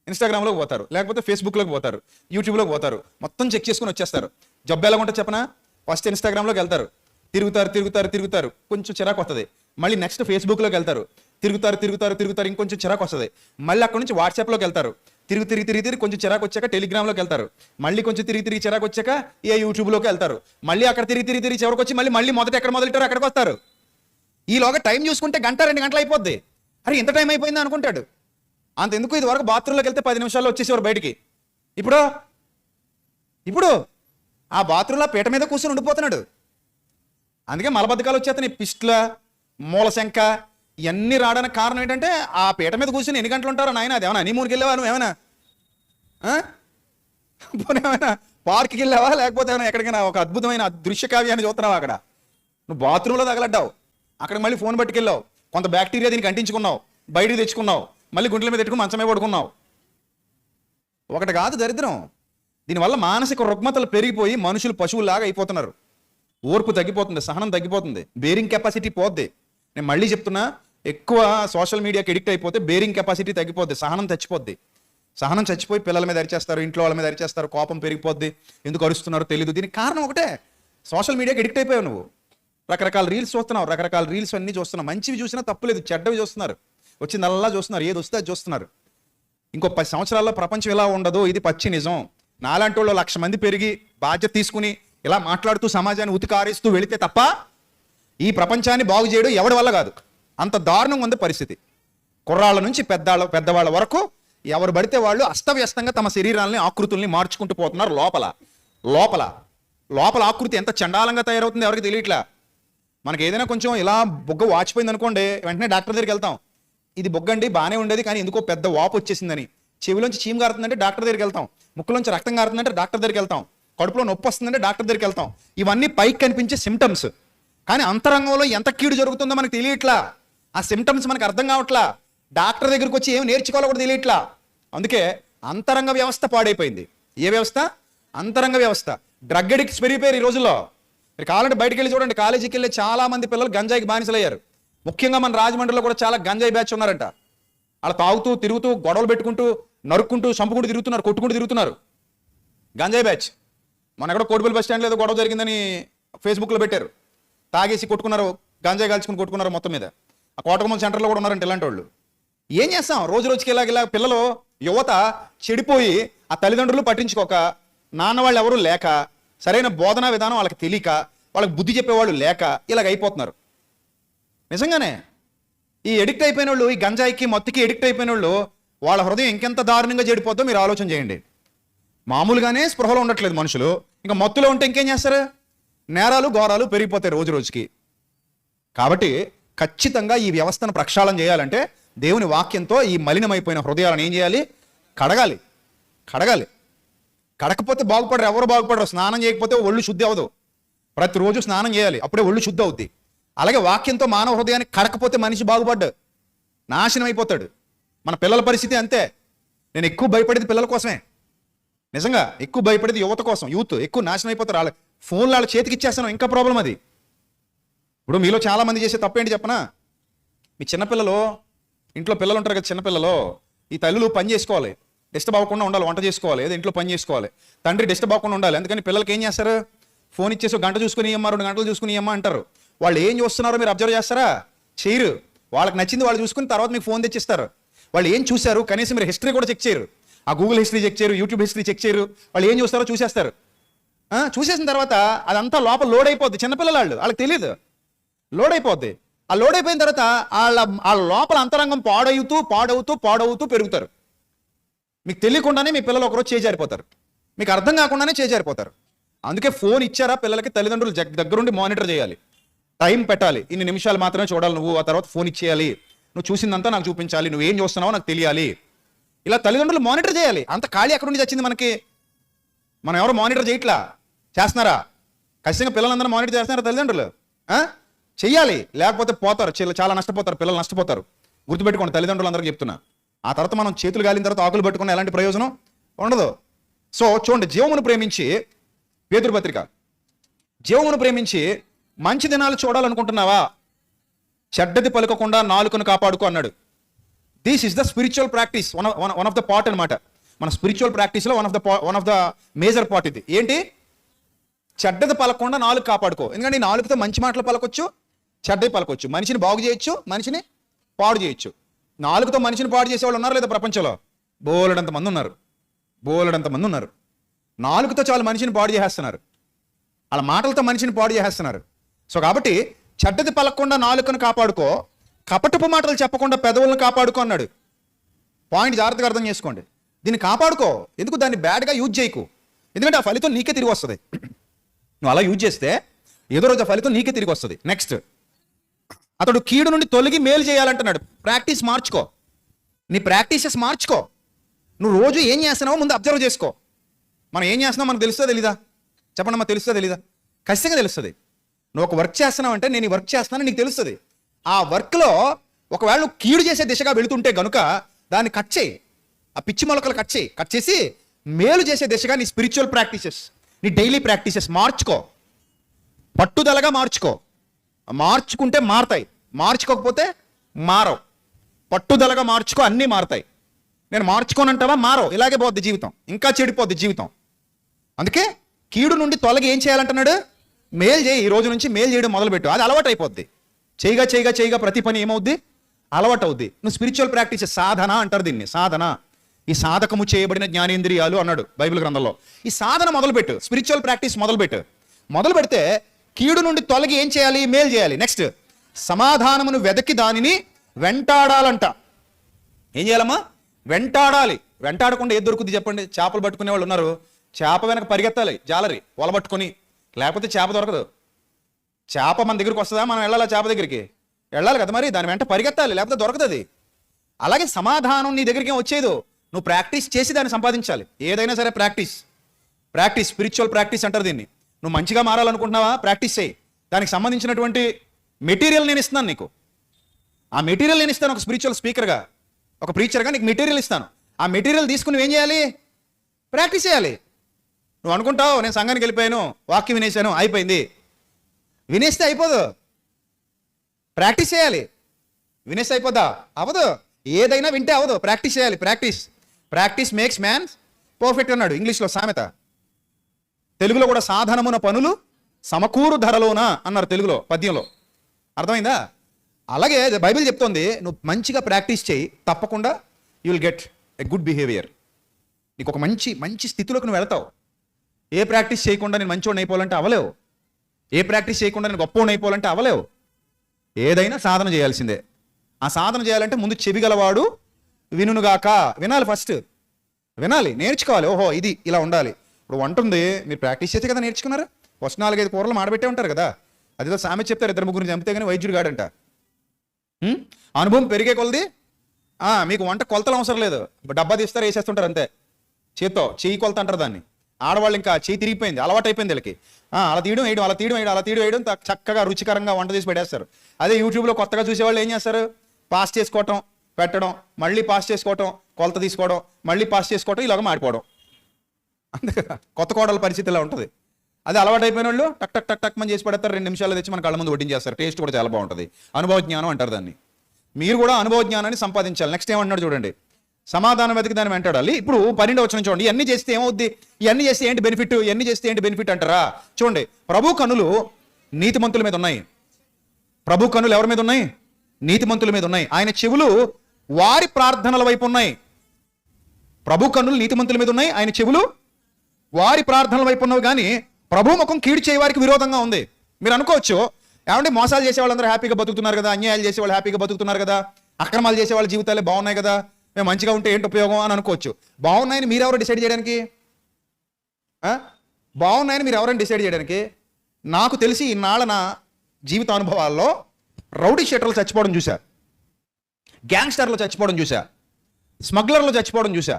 ఇన్స్టాగ్రామ్లోకి పోతారు, లేకపోతే ఫేస్బుక్లోకి పోతారు, యూట్యూబ్లోకి పోతారు. మొత్తం చెక్ చేసుకుని వచ్చేస్తారు. జబ్బు ఎలా ఉంటుంది చెప్పనా? ఫస్ట్ ఇన్స్టాగ్రామ్లోకి వెళ్తారు, తిరుగుతారు, కొంచెం చిరాకు వస్తుంది. మళ్ళీ నెక్స్ట్ ఫేస్బుక్లోకి వెళ్తారు, తిరుగుతారు, ఇంకొంచెం చిరాకు వస్తుంది. మళ్ళీ అక్కడ నుంచి వాట్సాప్లోకి వెళ్తారు, తిరిగి కొంచెం చిరాకు వచ్చాక టెలిగ్రామ్లోకి వెళ్తారు, మళ్ళీ కొంచెం తిరిగి చిరాకు వచ్చాక యూట్యూబ్లోకి వెళ్తారు, మళ్ళీ అక్కడ తిరిగి చివరికి వచ్చి మళ్ళీ మొదట ఎక్కడ మొదలెట్టారు అక్కడికి వస్తారు. ఈలోగా టైం చూసుకుంటే 1-2 గంటలు అయిపోద్ది. అరే ఇంత టైం అయిపోయింది అనుకుంటాడు. అంతెందుకు, ఇది వరకు బాత్రూంలోకి వెళ్తే 10 నిమిషాల్లో వచ్చేసేవారు బయటికి. ఇప్పుడు ఆ బాత్రూంలో పీట మీద కూర్చొని ఉండిపోతున్నాడు. అందుకే మలబద్ధకాలు వచ్చేస్తున్నాయి. పిస్ట్ల, మూలశంక ఇవన్నీ రావడానికి కారణం ఏంటంటే ఆ పీట మీద కూర్చొని ఎన్ని గంటలు ఉంటారో నాయన. అది ఏమైనా హనీమూన్కి వెళ్ళావా నువ్వు? ఏమైనా పార్క్కి వెళ్ళావా? లేకపోతే ఏమైనా ఎక్కడికైనా ఒక అద్భుతమైన దృశ్య కావ్యాన్ని చూస్తున్నావా? అక్కడ నువ్వు బాత్రూంలో తగలడ్డావు, అక్కడికి మళ్ళీ ఫోన్ పట్టుకెళ్ళావు, కొంత బ్యాక్టీరియా దీనికి అంటించుకున్నావు, బయటికి తెచ్చుకున్నావు, మళ్ళీ గుంటల మీద పెట్టుకుని మంచమే పడుకున్నావు. ఒకటి కాదు దరిద్రం. దీనివల్ల మానసిక రుగ్మతలు పెరిగిపోయి మనుషులు పశువులాగా అయిపోతున్నారు. ఓర్పు తగ్గిపోతుంది, సహనం తగ్గిపోతుంది, బేరింగ్ కెపాసిటీ పోద్ది. నేను మళ్ళీ చెప్తున్నా, ఎక్కువ సోషల్ మీడియాకి ఎడిక్ట్ అయిపోతే బేరింగ్ కెపాసిటీ తగ్గిపోద్ది, సహనం చచ్చిపోయి పిల్లల మీద అరిచేస్తారు, ఇంట్లో వాళ్ళ మీద అరిచేస్తారు, కోపం పెరిగిపోద్ది. ఎందుకు అరుస్తున్నారో తెలియదు. దీనికి కారణం ఒకటే, సోషల్ మీడియాకి ఎడిక్ట్ అయిపోయావు నువ్వు. రకరకాల రీల్స్ చూస్తున్నావు, రకరకాల రీల్స్ అన్నీ చూస్తున్నావు. మంచివి చూసినా తప్పులేదు, చెడ్డవి చూస్తున్నారు, వచ్చిందల్లా చూస్తున్నారు, ఏది వస్తే అది చూస్తున్నారు. ఇంకో 10 సంవత్సరాల్లో ప్రపంచం ఎలా ఉండదు, ఇది పచ్చి నిజం. నాలాంటి వాళ్ళు 1,00,000 మంది పెరిగి బాధ్యత తీసుకుని ఇలా మాట్లాడుతూ సమాజాన్ని ఉతికారేస్తూ వెళితే తప్ప ఈ ప్రపంచాన్ని బాగు చేయడం ఎవడి వల్ల కాదు. అంత దారుణంగా ఉంది పరిస్థితి. కుర్రాళ్ళ నుంచి పెద్దవాళ్ళ వరకు ఎవరు పడితే వాళ్ళు అస్తవ్యస్తంగా తమ శరీరాలని ఆకృతుల్ని మార్చుకుంటూ పోతున్నారు. లోపల లోపల లోపల ఆకృతి ఎంత చండాలంగా తయారవుతుంది ఎవరికి తెలియట్లా. మనకి ఏదైనా కొంచెం ఇలా బొగ్గ వాచిపోయింది అనుకోండి, వెంటనే డాక్టర్ దగ్గరికి వెళ్తాం. ఇది బొగ్గండి బాగానే ఉండేది, కానీ ఎందుకో పెద్ద వాపు వచ్చేసిందని. చెవిలోంచి చీమ గారుతుందంటే డాక్టర్ దగ్గరికి వెళ్తాం. ముక్కులోంచి రక్తం గారుతుందంటే డాక్టర్ దగ్గరికి వెళ్తాం. కడుపులో నొప్పి వస్తుందంటే డాక్టర్ దగ్గరికి వెళ్తాం. ఇవన్నీ పైకి కనిపించే సిమ్టమ్స్, కానీ అంతరంగంలో ఎంత కీడు జరుగుతుందో మనకు తెలియట్లా. ఆ సిమ్టమ్స్ మనకు అర్థం కావట్లా. డాక్టర్ దగ్గరికి వచ్చి ఏం నేర్చుకోవాలో కూడా తెలియట్లా. అందుకే అంతరంగ వ్యవస్థ పాడైపోయింది. ఏ వ్యవస్థ? అంతరంగ వ్యవస్థ. డ్రగ్ అడిక్ట్స్ పెరిగిపోయారు ఈ రోజుల్లో. మీరు కావాలంటే బయటకు వెళ్ళి చూడండి, కాలేజీకి వెళ్ళి చాలా మంది పిల్లలు గంజాయికి బానిసలయ్యారు. ముఖ్యంగా మన రాజమండ్రిలో కూడా చాలా గంజాయి బ్యాచ్ ఉన్నారంట. అలా తాగుతూ తిరుగుతూ గొడవలు పెట్టుకుంటూ నరుక్కుంటూ చంపుకుంటూ తిరుగుతున్నారు, కొట్టుకుంటూ తిరుగుతున్నారు. గంజాయి బ్యాచ్. మన ఎక్కడో కోటిపల్లి బస్ స్టాండ్లో ఏదో గొడవ జరిగిందని ఫేస్బుక్లో పెట్టారు. తాగేసి కొట్టుకున్నారు, గంజాయి కాల్చుకుని కొట్టుకున్నారు మొత్తం మీద. ఆ కోటకమల్ సెంటర్లో కూడా ఉన్నారంట ఇలాంటి వాళ్ళు. ఏం చేస్తాం? రోజు రోజుకి ఇలా పిల్లలు, యువత చెడిపోయి ఆ తల్లిదండ్రులు పట్టించుకోక, నాన్న వాళ్ళు ఎవరు లేక, సరైన బోధనా విధానం వాళ్ళకి తెలియక, వాళ్ళకి బుద్ధి చెప్పేవాళ్ళు లేక ఇలాగ అయిపోతున్నారు. నిజంగానే ఈ ఎడిక్ట్ అయిపోయిన వాళ్ళు, ఈ గంజాయికి మత్తుకి ఎడిక్ట్ అయిపోయిన వాళ్ళు, వాళ్ళ హృదయం ఇంకెంత దారుణంగా చెడిపోద్దో మీరు ఆలోచన చేయండి. మామూలుగానే స్పృహలో ఉండట్లేదు మనుషులు, ఇంకా మత్తులో ఉంటే ఇంకేం చేస్తారు? నేరాలు ఘోరాలు పెరిగిపోతాయి రోజు రోజుకి. కాబట్టి ఖచ్చితంగా ఈ వ్యవస్థను ప్రక్షాళన చేయాలంటే దేవుని వాక్యంతో ఈ మలినమైపోయిన హృదయాలను ఏం చేయాలి? కడగాలి. కడగాలి. కడకపోతే బాగుపడరు, ఎవరు బాగుపడరు. స్నానం చేయకపోతే ఒళ్ళు శుద్ధి అవ్వదు. ప్రతిరోజు స్నానం చేయాలి, అప్పుడే ఒళ్ళు శుద్ధి అవుద్ది. అలాగే వాక్యంతో మానవ హృదయాన్ని కడకపోతే మనిషి బాగుపడ్డాడు, నాశనం అయిపోతాడు. మన పిల్లల పరిస్థితి అంతే. నేను ఎక్కువ భయపడేది పిల్లల కోసమే. నిజంగా ఎక్కువ భయపడేది యువత కోసం. యూత్ ఎక్కువ నాశనం అయిపోతారు. వాళ్ళ ఫోన్లు వాళ్ళ చేతికి ఇచ్చేస్తాను, ఇంకా ప్రాబ్లం అది. ఇప్పుడు మీలో చాలా మంది చేసే తప్పేంటి చెప్పనా? మీ చిన్నపిల్లలు, ఇంట్లో పిల్లలు ఉంటారు కదా, చిన్నపిల్లలు, ఈ తల్లులు పని చేసుకోవాలి, డిస్టర్బ్ అవ్వకుండా ఉండాలి, వంట చేసుకోవాలి, ఏదో ఇంట్లో పని చేసుకోవాలి. తండ్రి డిస్టర్బ్ అవ్వకుండా ఉండాలి. అందుకని పిల్లలకి ఏం చేస్తారు? ఫోన్ ఇచ్చేసి గంట చూసుకుని ఇయ్యమ్మా, 2 గంటలు చూసుకుని ఇయ్యమ్మా అంటారు. వాళ్ళు ఏం చూస్తున్నారో మీరు అబ్జర్వ్ చేస్తారా? చేయరు. వాళ్ళకి నచ్చింది వాళ్ళు చూసుకుని తర్వాత మీకు ఫోన్ తెచ్చిస్తారు. వాళ్ళు ఏం చూశారు కనీసం మీరు హిస్టరీ కూడా చెక్ చేయరు. ఆ గూగుల్ హిస్టరీ చెక్ చేయరు, యూట్యూబ్ హిస్టరీ చెక్ చేయరు. వాళ్ళు ఏం చూస్తారో చూసేస్తారు. చూసేసిన తర్వాత అదంతా లోపల లోడ్ అయిపోద్ది. చిన్నపిల్లలు వాళ్ళకి తెలియదు, లోడ్ అయిపోద్ది. ఆ లోడ్ అయిపోయిన తర్వాత వాళ్ళ లోపల అంతరంగం పాడవుతూ పెరుగుతారు. మీకు తెలియకుండానే మీ పిల్లలు ఒకరోజు చేజారిపోతారు, మీకు అర్థం కాకుండానే చేజారిపోతారు. అందుకే ఫోన్ ఇచ్చారా పిల్లలకి, తల్లిదండ్రులు దగ్గరుండి మానిటర్ చేయాలి, టైం పెట్టాలి. ఇన్ని నిమిషాలు మాత్రమే చూడాలి నువ్వు, ఆ తర్వాత ఫోన్ ఇచ్చేయాలి, నువ్వు చూసిందంతా నాకు చూపించాలి, నువ్వేం చూస్తున్నావో నాకు తెలియాలి. ఇలా తల్లిదండ్రులు మానిటర్ చేయాలి. అంత ఖాళీ ఎక్కడి నుంచి వచ్చింది మనకి? మనం ఎవరు మానిటర్ చేయట్లా? చేస్తున్నారా? ఖచ్చితంగా పిల్లలందరూ మానిటర్ చేస్తున్నారా తల్లిదండ్రులు? చెయ్యాలి, లేకపోతే పోతారు, చాలా నష్టపోతారు, పిల్లలు నష్టపోతారు. గుర్తుపెట్టుకోండి, తల్లిదండ్రులందరికీ చెప్తున్నా. ఆ తర్వాత మనం చేతులు గాలిన తర్వాత ఆకులు పట్టుకున్న ఎలాంటి ప్రయోజనం ఉండదు. సో చూడండి, జీవమును ప్రేమించి, పేతురు పత్రిక, జీవమును ప్రేమించి మంచి దినాలు చూడాలనుకుంటున్నావా? చెడ్డది పలుకకుండా నాలుకను కాపాడుకో అన్నాడు. This is the spiritual practice, one of the part అనమాట. మన స్పిరిచువల్ ప్రాక్టీస్లో one of the major part ఇది. ఏంటి? చెడ్డది పలకకుండా నాలుగు కాపాడుకో. ఎందుకంటే ఈ నాలుగుతో మంచి మాటలు పలకొచ్చు, చెడ్డది పలకొచ్చు. మనిషిని బాగు చేయొచ్చు, మనిషిని పాడు చేయొచ్చు. నాలుగుతో మనిషిని పాడు చేసేవాళ్ళు ఉన్నారు లేదా ప్రపంచంలో? బోలెడంత మంది ఉన్నారు. నాలుగుతో చాలా మనిషిని పాడు చేసేస్తున్నారు, వాళ్ళ మాటలతో మనిషిని పాడు చేసేస్తున్నారు. సో కాబట్టి చెడ్డది పలకకుండా నాలుకను కాపాడుకో, కపటపు మాటలు చెప్పకుండా పెదవులను కాపాడుకో అన్నాడు. పాయింట్ జాగ్రత్తగా అర్థం చేసుకోండి. దీన్ని కాపాడుకో. ఎందుకు? దాన్ని బ్యాడ్గా యూజ్ చేయకు. ఎందుకంటే ఆ ఫలితం నీకే తిరిగి వస్తుంది. నువ్వు అలా యూజ్ చేస్తే ఏదో రోజు ఆ ఫలితం నీకే తిరిగి వస్తుంది. నెక్స్ట్, అతడు కీడు నుండి తొలగి మేలు చేయాలంటున్నాడు. ప్రాక్టీస్ మార్చుకో, నీ ప్రాక్టీసెస్ మార్చుకో. నువ్వు రోజు ఏం చేస్తున్నావో ముందు అబ్జర్వ్ చేసుకో. మనం ఏం చేస్తున్నావు మనకు తెలుస్తుందా తెలీదా? చెప్పండి అమ్మా, తెలుస్తుందా తెలీదా? ఖచ్చితంగా తెలుస్తుంది. నువ్వు ఒక వర్క్ చేస్తున్నావు అంటే నేను ఈ వర్క్ చేస్తున్నాను నీకు తెలుస్తుంది. ఆ వర్క్లో ఒకవేళ నువ్వు కీడు చేసే దిశగా వెళుతుంటే గనుక దాన్ని కట్ చేయి, ఆ పిచ్చి మొలకలు కట్ చేసి మేలు చేసే దిశగా నీ స్పిరిచువల్ ప్రాక్టీసెస్, నీ డైలీ ప్రాక్టీసెస్ మార్చుకో, పట్టుదలగా మార్చుకో. మార్చుకుంటే మారతాయి, మార్చుకోకపోతే మారవు. పట్టుదలగా మార్చుకో, అన్నీ మారతాయి. నేను మార్చుకోనంటావా? మారవు. ఇలాగే పోద్ది జీవితం, ఇంకా చెడిపోద్ది జీవితం. అందుకే కీడు నుండి తొలగి ఏం చేయాలంటున్నాడు? మేలు చేయి. ఈ రోజు నుంచి మేలు చేయడం మొదలుపెట్టు. అది అలవాటు అయిపోద్ది. చేయగా ప్రతి పని ఏమవుద్ది? అలవాటు అవుద్ది. నువ్వు స్పిరిచువల్ ప్రాక్టీస్, సాధన అంటారు దీన్ని, సాధన. ఈ సాధకము చేయబడిన జ్ఞానేంద్రియాలు అన్నాడు బైబిల్ గ్రంథంలో. ఈ సాధన మొదలుపెట్టు, స్పిరిచువల్ ప్రాక్టీస్ మొదలు పెడితే కీడు నుండి తొలగి ఏం చేయాలి? మేలు చేయాలి. నెక్స్ట్, సమాధానమును వెదకి దానిని వెంటాడాలంట. ఏం చేయాలమ్మా? వెంటాడాలి. వెంటాడకుండా ఏది దొరుకుతుంది చెప్పండి? చేపలు పట్టుకునే వాళ్ళు ఉన్నారు, చేప వెనక పరిగెత్తాలి, జాలరి వల పట్టుకొని, లేకపోతే చేప దొరకదు. చేప మన దగ్గరికి వస్తుందా? మనం వెళ్ళాలా చేప దగ్గరికి? వెళ్ళాలి కదా, మరి దాని వెంట పరిగెత్తాలి, లేకపోతే దొరకదు. అలాగే సమాధానం నీ దగ్గరికి వచ్చేదో నువ్వు ప్రాక్టీస్ చేసి దాన్ని సంపాదించాలి. ఏదైనా సరే ప్రాక్టీస్, స్పిరిచువల్ ప్రాక్టీస్ అంటారు దీన్ని. నువ్వు మంచిగా మారాలనుకుంటున్నావా? ప్రాక్టీస్ చేయి. దానికి సంబంధించినటువంటి మెటీరియల్ నేను ఇస్తున్నాను నీకు. ఆ మెటీరియల్ నేను ఇస్తాను. ఒక స్పిరిచువల్ స్పీకర్గా, ఒక ప్రీచర్గా నీకు మెటీరియల్ ఇస్తాను. ఆ మెటీరియల్ తీసుకుని నువ్వేం చేయాలి? ప్రాక్టీస్ చేయాలి. నువ్వు అనుకుంటావు నేను సంఘానికి వెళ్ళిపోయాను, వాక్యం వినేశాను, అయిపోయింది. వినేస్తే అయిపోదు, ప్రాక్టీస్ చేయాలి. వినేస్తే అయిపోద్దా? అవ్వదు. ఏదైనా వింటే అవ్వదు, ప్రాక్టీస్ చేయాలి. ప్రాక్టీస్ మేక్స్ మ్యాన్ పర్ఫెక్ట్ అన్నాడు ఇంగ్లీష్లో సామెత. తెలుగులో కూడా సాధనమున పనులు సమకూరు ధరలోనా అన్నారు తెలుగులో పద్యంలో. అర్థమైందా? అలాగే బైబిల్ చెప్తోంది, నువ్వు మంచిగా ప్రాక్టీస్ చేయి, తప్పకుండా you will get a good behaviour. నీకు ఒక మంచి స్థితిలోకి నువ్వు వెళ్తావు. ఏ ప్రాక్టీస్ చేయకుండా నేను మంచివాడిని అయిపోవాలంటే అవ్వలేవు. ఏ ప్రాక్టీస్ చేయకుండా నేను గొప్పవాడిని అయిపోవాలంటే అవ్వలేవు. ఏదైనా సాధన చేయాల్సిందే. ఆ సాధన చేయాలంటే ముందు చెవిగలవాడు వినుగాక. వినాలి, ఫస్ట్ వినాలి, నేర్చుకోవాలి. ఓహో ఇది ఇలా ఉండాలి. ఇప్పుడు వంట ఉంది, మీరు ప్రాక్టీస్ చేస్తే కదా నేర్చుకున్నారు. ఫస్ట్ 4-5 కూరలు మాడబెట్టే ఉంటారు కదా. అదేదో సామెత చెప్తారు, 2-3 చంపితే కానీ వైద్యుడు గాడంట. అనుభవం పెరిగే కొలది మీకు వంట కొలతలు అవసరం లేదు, డబ్బా తీస్తారు, వేసేస్తుంటారు అంతే. చేత్తో చెయ్యి కొలత అంటారు దాన్ని. ఆడవాళ్ళు ఇంకా చెయ్యి తిరిగిపోయింది, అలవాటు అయిపోయింది వీళ్ళకి. అలా తీయడం వేయడం, అలా తీయడం వేయడం, అలా తీయడం వేయడం, చక్కగా రుచికరంగా వంట తీసి పెట్టేస్తారు. అదే యూట్యూబ్లో కొత్తగా చూసేవాళ్ళు ఏం చేస్తారు? పాస్ చేసుకోవటం, పెట్టడం, మళ్ళీ పాస్ చేసుకోవటం, కొలత తీసుకోవడం, మళ్ళీ పాస్ చేసుకోవటం, ఇలాగ మాడిపోవడం. అంతే కదా, కొత్త కోడల పరిస్థితి ఇలా ఉంటుంది. అదే అలవాటు అయిపోయిన వాళ్ళు టక్ టక్ టక్ టక్ మనం చేసి పెడతారు, 2 నిమిషాలు తెచ్చి మన కళ్ళ ముందు వడ్డించేస్తారు. టేస్ట్ కూడా చాలా బాగుంటుంది. అనుభవ జ్ఞానం అంటారు దాన్ని. మీరు కూడా అనుభవ జ్ఞానాన్ని సంపాదించాలి. నెక్స్ట్ ఏమన్నాడు చూడండి, సమాధానం వెతికి దాన్ని వెంటాడాలి. ఇప్పుడు 12వ వచనం చూడండి. ఇవన్నీ చేస్తే ఏమవుద్ది? ఇవన్నీ చేస్తే ఏంటి బెనిఫిట్? ఇవన్నీ చేస్తే ఏంటి బెనిఫిట్ అంటారా? చూడండి, ప్రభు కన్నులు నీతిమంతుల మీద ఉన్నాయి. ప్రభు కన్నులు ఎవరి మీద ఉన్నాయి? నీతిమంతుల మీద ఉన్నాయి. ఆయన చెవులు వారి ప్రార్థనల వైపు ఉన్నాయి. ప్రభు కన్నులు నీతిమంతుల మీద ఉన్నాయి, ఆయన చెవులు వారి ప్రార్థనల వైపు ఉన్నవి. కానీ ప్రభు ముఖం కీడు చేయవారికి విరోధంగా ఉంది. మీరు అనుకోవచ్చు, ఏమంటే మోసాలు చేసే వాళ్ళందరూ హ్యాపీగా బతుకుతున్నారు కదా, అన్యాయాలు చేసే వాళ్ళు హ్యాపీగా బతుకుతున్నారు కదా, అక్రమాలు చేసే వాళ్ళ జీవితాలే బాగున్నాయి కదా, మేము మంచిగా ఉంటే ఏంటి ఉపయోగం అని అనుకోవచ్చు. బాగున్నాయని మీరెవరు డిసైడ్ చేయడానికి? బాగున్నాయని మీరు ఎవరైనా డిసైడ్ చేయడానికి? నాకు తెలిసి ఇన్నాళ్ళ నా జీవిత అనుభవాల్లో రౌడీ షీటర్లు చచ్చిపోవడం చూసా, గ్యాంగ్స్టర్లు చచ్చిపోవడం చూసా, స్మగ్లర్లు చచ్చిపోవడం చూసా,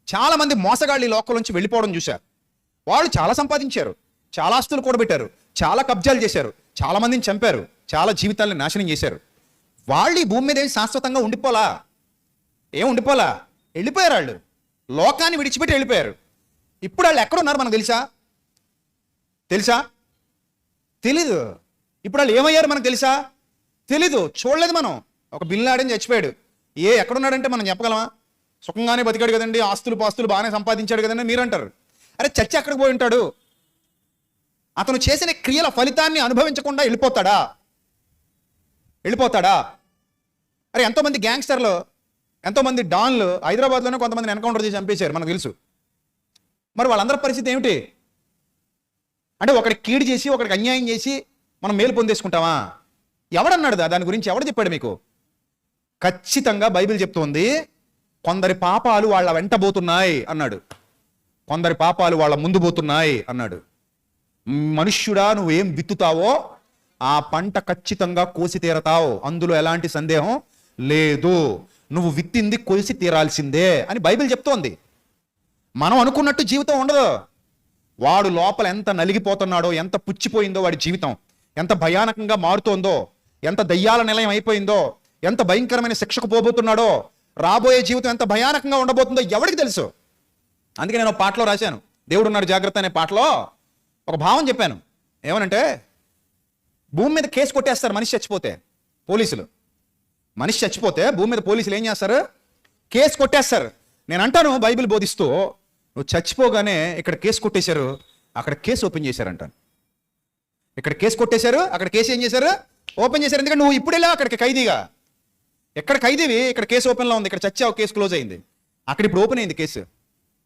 చాలామంది మోసగాళ్ళి లోకల్ నుంచి వెళ్ళిపోవడం చూసా. వాళ్ళు చాలా సంపాదించారు, చాలా ఆస్తులు కూడబెట్టారు, చాలా కబ్జాలు చేశారు, చాలా మందిని చంపారు, చాలా జీవితాలను నాశనం చేశారు. వాళ్ళు ఈ భూమి మీద ఏమి శాశ్వతంగా ఉండిపోలా, వెళ్ళిపోయారు. వాళ్ళు లోకాన్ని విడిచిపెట్టి వెళ్ళిపోయారు. ఇప్పుడు వాళ్ళు ఎక్కడున్నారు మనకు తెలుసా? తెలీదు. ఇప్పుడు వాళ్ళు ఏమయ్యారు మనకు తెలుసా? తెలీదు, చూడలేదు మనం. ఒక బిన్ లాడెన్ చచ్చిపోయాడు. ఎక్కడున్నాడంటే మనం చెప్పగలమా? సుఖంగానే బతికాడు కదండి, ఆస్తులు పాస్తులు బాగానే సంపాదించాడు కదండి మీరు అంటారు. అరే చచ్చి ఎక్కడికి పోయి ఉంటాడు? అతను చేసిన క్రియల ఫలితాన్ని అనుభవించకుండా వెళ్ళిపోతాడా? అరే ఎంతోమంది గ్యాంగ్స్టర్లు, ఎంతోమంది డాన్లు హైదరాబాద్లోనే కొంతమందిని ఎన్కౌంటర్ చేసి చంపేశారు, మనకు తెలుసు. మరి వాళ్ళందరి పరిస్థితి ఏమిటి? అంటే ఒకడికి కీడు చేసి, ఒకడికి అన్యాయం చేసి మనం మేలు పొందేసుకుంటామా? ఎవడన్నాడు దాని గురించి? ఎవడు చెప్పాడు మీకు? ఖచ్చితంగా బైబిల్ చెప్తోంది, కొందరి పాపాలు వాళ్ళ వెంటబోతున్నాయి అన్నాడు, కొందరి పాపాలు వాళ్ళ ముందు పోతున్నాయి అన్నాడు. మనుష్యుడా, నువ్వేం విత్తుతావో ఆ పంట ఖచ్చితంగా కోసి తీరతావు, అందులో ఎలాంటి సందేహం లేదు. నువ్వు విత్తింది కోసి తీరాల్సిందే అని బైబిల్ చెప్తోంది. మనం అనుకున్నట్టు జీవితం ఉండదు. వాడు లోపల ఎంత నలిగిపోతున్నాడో, ఎంత పుచ్చిపోయిందో వాడి జీవితం, ఎంత భయానకంగా మారుతోందో, ఎంత దయ్యాల నిలయం అయిపోయిందో, ఎంత భయంకరమైన శిక్షకు పోబోతున్నాడో, రాబోయే జీవితం ఎంత భయానకంగా ఉండబోతుందో ఎవరికి తెలుసు? అందుకే నేను పాటలో రాశాను, దేవుడు ఉన్నాడు జాగ్రత్త అనే పాటలో ఒక భావం చెప్పాను. ఏమనంటే, భూమి మీద కేసు కొట్టేస్తారు మనిషి చచ్చిపోతే. పోలీసులు మనిషి చచ్చిపోతే భూమి మీద పోలీసులు ఏం చేస్తారు? కేసు కొట్టేస్తారు. నేను అంటాను బైబిల్ బోధిస్తూ, నువ్వు చచ్చిపోగానే ఇక్కడ కేసు కొట్టేశారు, అక్కడ కేసు ఓపెన్ చేశారంటాను. ఇక్కడ కేసు కొట్టేశారు, అక్కడ కేసు ఏం చేశారు? ఓపెన్ చేశారు. ఎందుకంటే నువ్వు ఇప్పుడు వెళ్ళావు అక్కడికి ఖైదీగా. ఎక్కడ ఖైదీవి? ఇక్కడ కేసు ఓపెన్లో ఉంది. ఇక్కడ చచ్చావు, కేసు క్లోజ్ అయింది. అక్కడ ఇప్పుడు ఓపెన్ అయింది కేసు,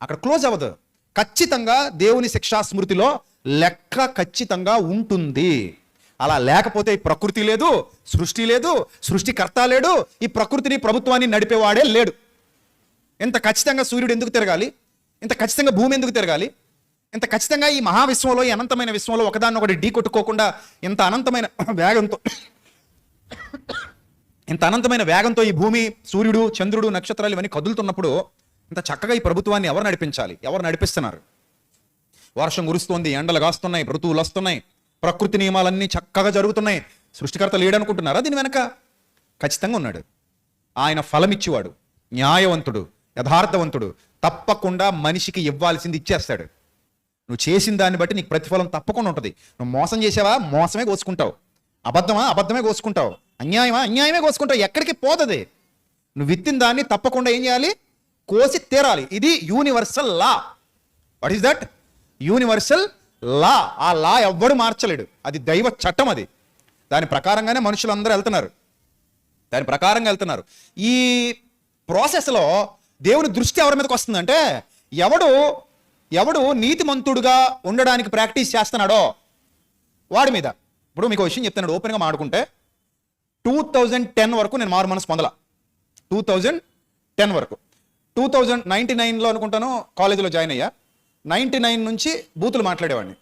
అక్కడ క్లోజ్ అవ్వదు. ఖచ్చితంగా దేవుని శిక్షా స్మృతిలో లెక్క ఖచ్చితంగా ఉంటుంది. అలా లేకపోతే ఈ ప్రకృతి లేదు, సృష్టి లేదు, సృష్టికర్త లేడు, ఈ ప్రకృతిని ప్రభుత్వాన్ని నడిపేవాడే లేడు. ఇంత ఖచ్చితంగా సూర్యుడు ఎందుకు తిరగాలి? ఇంత ఖచ్చితంగా భూమి ఎందుకు తిరగాలి? ఇంత ఖచ్చితంగా ఈ మహావిశ్వంలో, ఈ అనంతమైన విశ్వంలో ఒకదాన్నొకటి ఢీ కొట్టుకోకుండా ఇంత అనంతమైన వేగంతో ఈ భూమి, సూర్యుడు, చంద్రుడు, నక్షత్రాలు ఇవన్నీ కదులుతున్నప్పుడు ఇంత చక్కగా ఈ ప్రభుత్వాన్ని ఎవరు నడిపించాలి? ఎవరు నడిపిస్తున్నారు? వర్షం కురుస్తోంది, ఎండలు కాస్తున్నాయి, ఋతువులు వస్తున్నాయి, ప్రకృతి నియమాలన్నీ చక్కగా జరుగుతున్నాయి. సృష్టికర్త లేడనుకుంటున్నారా? దీని వెనక ఖచ్చితంగా ఉన్నాడు. ఆయన ఫలమిచ్చేవాడు, న్యాయవంతుడు, యథార్థవంతుడు. తప్పకుండా మనిషికి ఇవ్వాల్సింది ఇచ్చేస్తాడు. నువ్వు చేసిన దాన్ని బట్టి నీకు ప్రతిఫలం తప్పకుండా ఉంటుంది. నువ్వు మోసం చేసావా? మోసమే కోసుకుంటావు. అబద్ధమా? అబద్ధమే కోసుకుంటావు. అన్యాయమా? అన్యాయమే కోసుకుంటావు. ఎక్కడికి పోతుంది? నువ్వు విత్తిన దాన్ని తప్పకుండా ఏం చేయాలి? కోసి తీరాలి. ఇది universal law. What is that? Universal law. ఆ లా ఎవ్వడు మార్చలేడు. అది దైవ చట్టం. అది దాని ప్రకారంగానే మనుషులందరూ వెళ్తున్నారు. దాని ప్రకారంగా వెళ్తున్నారు. ఈ ప్రాసెస్లో దేవుని దృష్టి ఎవరి మీదకి వస్తుందంటే, ఎవడు నీతిమంతుడుగా ఉండడానికి ప్రాక్టీస్ చేస్తున్నాడో వాడి మీద. ఇప్పుడు మీకు విషయం చెప్తున్నాడు, ఓపెన్గా మాడుకుంటే 2010 వరకు నేను మారు మనసు పొందలా. 2010 వరకు, 2099లో అనుకుంటాను కాలేజీలో జాయిన్ అయ్యా. 99 నుంచి బూతులు మాట్లాడేవాడిని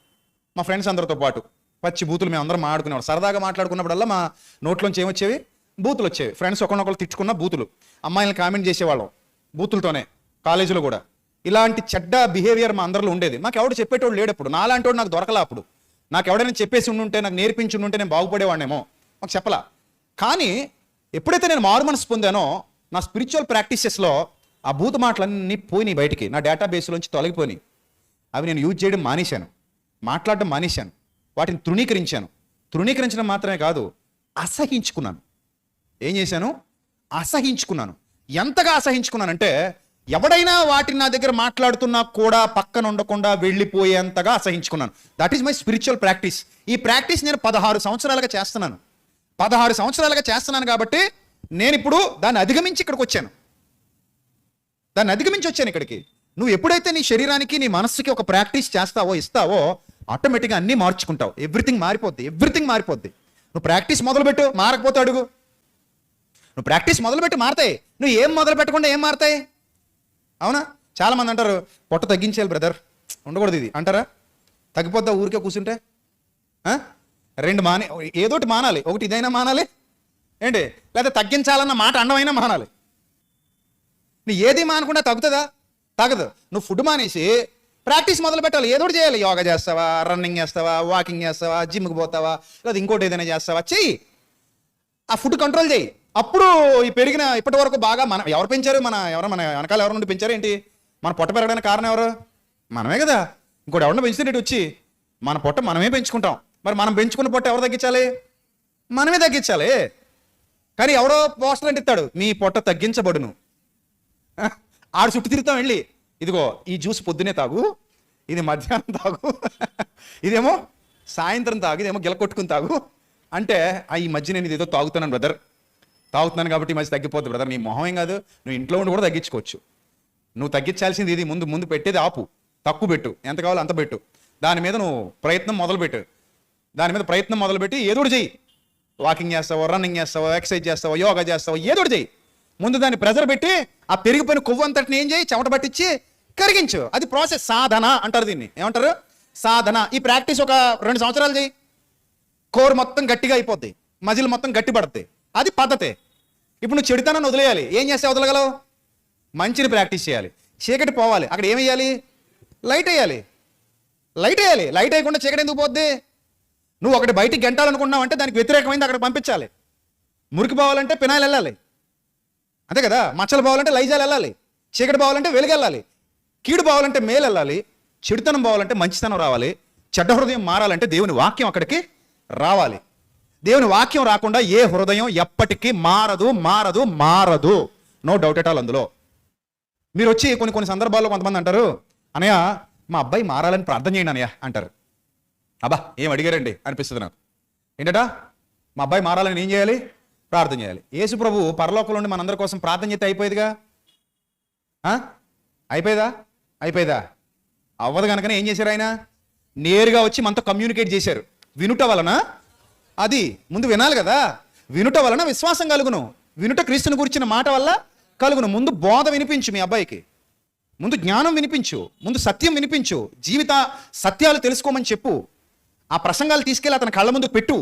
మా ఫ్రెండ్స్ అందరితో పాటు. పచ్చి బూతులు మేము అందరం మాట్లాడుకునేవాడు. సరదాగా మాట్లాడుకున్నప్పుడల్లా మా నోట్లోంచి ఏమొచ్చేవి? బూతులు వచ్చేవి. ఫ్రెండ్స్ ఒకరినొకరు తిట్టుకున్న బూతులు, అమ్మాయిలను కామెంట్ చేసేవాళ్ళం బూతులతోనే కాలేజీలో కూడా. ఇలాంటి చెడ్డ బిహేవియర్ మా అందరిలో ఉండేది. నాకు ఎవడు చెప్పేటోడు లేడప్పుడు. నాలాంటి వాడు నాకు దొరకలా అప్పుడు. నాకు ఎవడైనా చెప్పేసి ఉండుంటే, నాకు నేర్పించి ఉండుంటే నేను బాగుపడేవాడినేమో, మాకు చెప్పలా. కానీ ఎప్పుడైతే నేను మారు మనసు పొందానో, నా స్పిరిచువల్ ప్రాక్టీసెస్లో ఆ బూతు మాటలన్నీ పోయినాయి బయటికి, నా డేటాబేస్లోంచి తొలగిపోయినాయి. అవి నేను యూజ్ చేయడం మానేశాను, మాట్లాడడం మానేశాను, వాటిని తృణీకరించాను. తృణీకరించడం మాత్రమే కాదు, అసహించుకున్నాను. ఏం చేశాను? అసహించుకున్నాను. ఎంతగా అసహించుకున్నానంటే, ఎవడైనా వాటిని నా దగ్గర మాట్లాడుతున్నా కూడా పక్కన ఉండకుండా వెళ్ళిపోయేంతగా అసహించుకున్నాను. That is my spiritual practice. ఈ ప్రాక్టీస్ నేను 16 సంవత్సరాలుగా చేస్తున్నాను. 16 సంవత్సరాలుగా చేస్తున్నాను కాబట్టి నేను ఇప్పుడు దాన్ని అధిగమించి ఇక్కడికి వచ్చాను. ఇక్కడికి. నువ్వు ఎప్పుడైతే నీ శరీరానికి, నీ మనస్సుకి ఒక ప్రాక్టీస్ చేస్తావో, ఇస్తావో, ఆటోమేటిక్గా అన్నీ మార్చుకుంటావు. ఎవ్రీథింగ్ మారిపోద్ది. నువ్వు ప్రాక్టీస్ మొదలుపెట్టు, మారకపోతే అడుగు. నువ్వు ప్రాక్టీస్ మొదలుపెట్టి మారతాయి. నువ్వు ఏం మొదలు పెట్టకుండా ఏం మారతాయి? అవునా? చాలామంది అంటారు, పొట్ట తగ్గించేయాలి బ్రదర్, ఉండకూడదు ఇది అంటారా? తగ్గిపోద్దా ఊరికే కూర్చుంటే? ఏదోటి మానాలి. ఒకటి ఇదైనా మానాలి ఏంటి, లేదా తగ్గించాలన్న మాట అండమైనా మానాలి. నీ ఏది మానకుండా తగ్గుతుందా? తగ్గదు. నువ్వు ఫుడ్ మానేసి ప్రాక్టీస్ మొదలు పెట్టాలి. ఏదోటి చేయాలి. యోగా చేస్తావా, రన్నింగ్ చేస్తావా, వాకింగ్ చేస్తావా, జిమ్కి పోతావా, లేదా ఇంకోటి ఏదైనా చేస్తావా, చెయ్యి. ఆ ఫుడ్ కంట్రోల్ చేయి. అప్పుడు ఈ పెరిగిన ఇప్పటి వరకు బాగా ఎవరు పెంచారు? మన వెనకాల ఎవరి నుండి పెంచారు ఏంటి? మన పొట్ట పెరగడానికి కారణం ఎవరు? మనమే కదా. ఇంకోటి ఎవరిని పెంచుతుంటే వచ్చి మన పొట్ట మనమే పెంచుకుంటాం. మరి మనం పెంచుకున్న పొట్ట ఎవరు తగ్గించాలి? మనమే తగ్గించాలి. కానీ ఎవడో పోస్టర్ అంటే ఇస్తాడు, మీ పొట్ట తగ్గించబడును. ఆడు చుట్టూ తిరుగుతాం వెళ్ళి, ఇదిగో ఈ జ్యూస్ పొద్దునే తాగు, ఇది మధ్యాహ్నం తాగు, ఇదేమో సాయంత్రం తాగు, ఇదేమో గిలకొట్టుకుని తాగు అంటే, ఈ మధ్య నేను ఇదేదో తాగుతున్నాను బ్రదర్, తాగుతున్నాను కాబట్టి ఈ మధ్య తగ్గిపోద్దు బ్రదర్. నీ మొహం ఏం కాదు, నువ్వు ఇంట్లో ఉండి కూడా తగ్గించుకోవచ్చు. నువ్వు తగ్గించాల్సింది ఇది. ముందు పెట్టేది ఆపు, తక్కువ పెట్టు, ఎంత కావాలో అంత పెట్టు. దాని మీద నువ్వు ప్రయత్నం మొదలుపెట్టి ఏదోటి చెయ్యి. వాకింగ్ చేస్తావో, రన్నింగ్ చేస్తావో, ఎక్సర్సైజ్ చేస్తావో, యోగా చేస్తావో, ఏదోటి చెయ్యి. ముందు దాన్ని ప్రెజర్ పెట్టి ఆ పెరిగిపోయిన కొవ్వు అంతటిని ఏం చేయి, చెమట పట్టించి కరిగించు. అది ప్రాసెస్. సాధన అంటారు దీన్ని. ఏమంటారు? సాధన. ఈ ప్రాక్టీస్ ఒక 2 సంవత్సరాలు చేయి. కోర్ మొత్తం గట్టిగా అయిపోద్ది, మజిల్ మొత్తం గట్టి పడుతుంది. అది పద్ధతే. ఇప్పుడు నువ్వు చెడుతానని వదిలేయాలి. ఏం చేస్తే వదలగలవు? మంచిని ప్రాక్టీస్ చేయాలి. చీకటి పోవాలి. అక్కడ ఏమేయాలి? లైట్ వేయాలి. లైట్ వేయకుండా చీకటి ఎందుకు పోద్ది? నువ్వు ఒకటి బయటికి గంటాలనుకున్నావు అంటే దానికి వ్యతిరేకమైంది అక్కడ పంపించాలి. మురికి పోవాలంటే పినాయిల్ వెళ్ళాలి, అంతే కదా. మచ్చలు పోవాలంటే లైజాలు వెళ్ళాలి. చీకటి పోవాలంటే వెలుగెళ్ళాలి. కీడు పోవాలంటే మేలు వెళ్ళాలి. చెడుతనం పోవాలంటే మంచితనం రావాలి. చెడ్డ హృదయం మారాలంటే దేవుని వాక్యం అక్కడికి రావాలి. దేవుని వాక్యం రాకుండా ఏ హృదయం ఎప్పటికీ మారదు. No doubt at all. అందులో మీరు వచ్చి కొన్ని సందర్భాల్లో కొంతమంది అంటారు, అనయ్య మా అబ్బాయి మారాలని ప్రార్థన చేయండి అనయ్య అంటారు. అబ్బా ఏం అడిగారండి అనిపిస్తుంది నాకు. ఏంటట? మా అబ్బాయి మారాలని ఏం చేయాలి? ప్రార్థన చేయాలి. యేసు ప్రభు పరలోకంలో ఉండి మనందరి కోసం ప్రార్థన చేస్తే అయిపోయేదిగా. అయిపోయేదా? అవ్వదు కనుకనే ఏం చేశారు? ఆయన నేరుగా వచ్చి మనతో కమ్యూనికేట్ చేశారు. వినుట వలన అది ముందు వినాలి కదా. వినుట వలన విశ్వాసం కలుగును, వినుట క్రీస్తుని గురించిన మాట వల్ల కలుగును. ముందు బోధ వినిపించు మీ అబ్బాయికి, ముందు జ్ఞానం వినిపించు, ముందు సత్యం వినిపించు, జీవిత సత్యాలు తెలుసుకోమని చెప్పు. ఆ ప్రసంగాలు తీసుకెళ్ళి అతని కళ్ళ ముందు పెట్టు.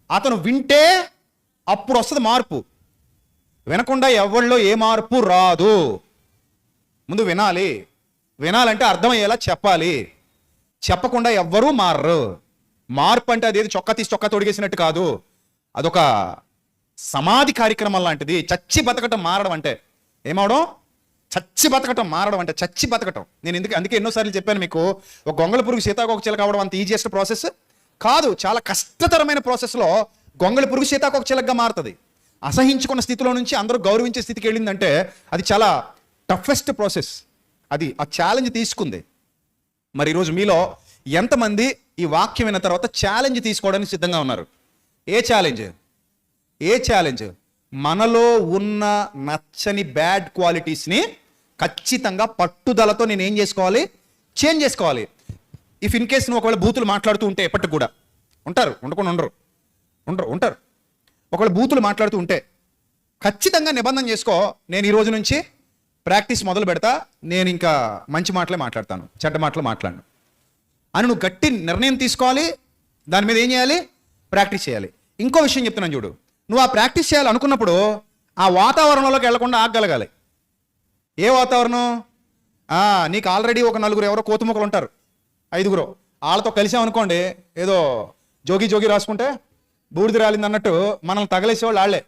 అతను వింటే అప్పుడు వస్తుంది మార్పు. వినకుండా ఎవరిలో ఏ మార్పు రాదు. ముందు వినాలి, వినాలంటే అర్థమయ్యేలా చెప్పాలి. చెప్పకుండా ఎవ్వరూ మారరు. మార్పు అంటే అదేది చొక్కా తీసి చొక్కా తొడిగేసినట్టు కాదు, అదొక సమాధి కార్యక్రమం లాంటిది. చచ్చి బతకటం మారడం అంటే ఏమవడం? చచ్చి బతకటం మారడం అంటే చచ్చి బతకటం. నేను అందుకే ఎన్నోసార్లు చెప్పాను మీకు, ఒక గొంగళ పురుగు సీతాకోక చిలక అవడం అంత ఈజియెస్ట్ ప్రాసెస్ కాదు. చాలా కష్టతరమైన ప్రాసెస్లో గొంగళ పురుగు సీతాకోక చిలకగా మారుతుంది. అసహించుకున్న స్థితిలో నుంచి అందరూ గౌరవించే స్థితికి వెళ్ళిందంటే అది చాలా టఫెస్ట్ ప్రాసెస్. అది ఆ ఛాలెంజ్ తీసుకుంది. మరి ఈరోజు మీలో ఎంతమంది ఈ వాక్యం విన్న తర్వాత ఛాలెంజ్ తీసుకోవడానికి సిద్ధంగా ఉన్నారు? ఏ ఛాలెంజ్? ఏ ఛాలెంజ్? మనలో ఉన్న నచ్చని బ్యాడ్ క్వాలిటీస్ని ఖచ్చితంగా పట్టుదలతో నేను ఏం చేసుకోవాలి? చేంజ్ చేసుకోవాలి. ఇఫ్ ఇన్ కేస్ నువ్వు ఒకవేళ బూతులు మాట్లాడుతూ ఉంటే, ఎప్పటికి కూడా ఉంటారు, ఉండకుండా ఉంటారు. ఒకవేళ బూతులు మాట్లాడుతూ ఉంటే ఖచ్చితంగా నిబంధన చేసుకో, నేను ఈ రోజు నుంచి ప్రాక్టీస్ మొదలు పెడతా, నేను ఇంకా మంచి మాటలే మాట్లాడతాను, చెడ్డ మాటలు మాట్లాడను అని నువ్వు గట్టి నిర్ణయం తీసుకోవాలి. దాని మీద ఏం చేయాలి? ప్రాక్టీస్ చేయాలి. ఇంకో విషయం చెప్తున్నాను చూడు, నువ్వు ఆ ప్రాక్టీస్ చేయాలనుకున్నప్పుడు ఆ వాతావరణంలోకి వెళ్లకుండా ఆగగలగాలి. ఏ వాతావరణం? నీకు ఆల్రెడీ ఒక నలుగురు ఎవరో కోతుముక్కలు ఉంటారు, 5గురు, వాళ్ళతో కలిసామనుకోండి, ఏదో జోగి రాసుకుంటే బూడిద రాలింది అన్నట్టు మనల్ని తగలేసేవాళ్ళు వాళ్ళే.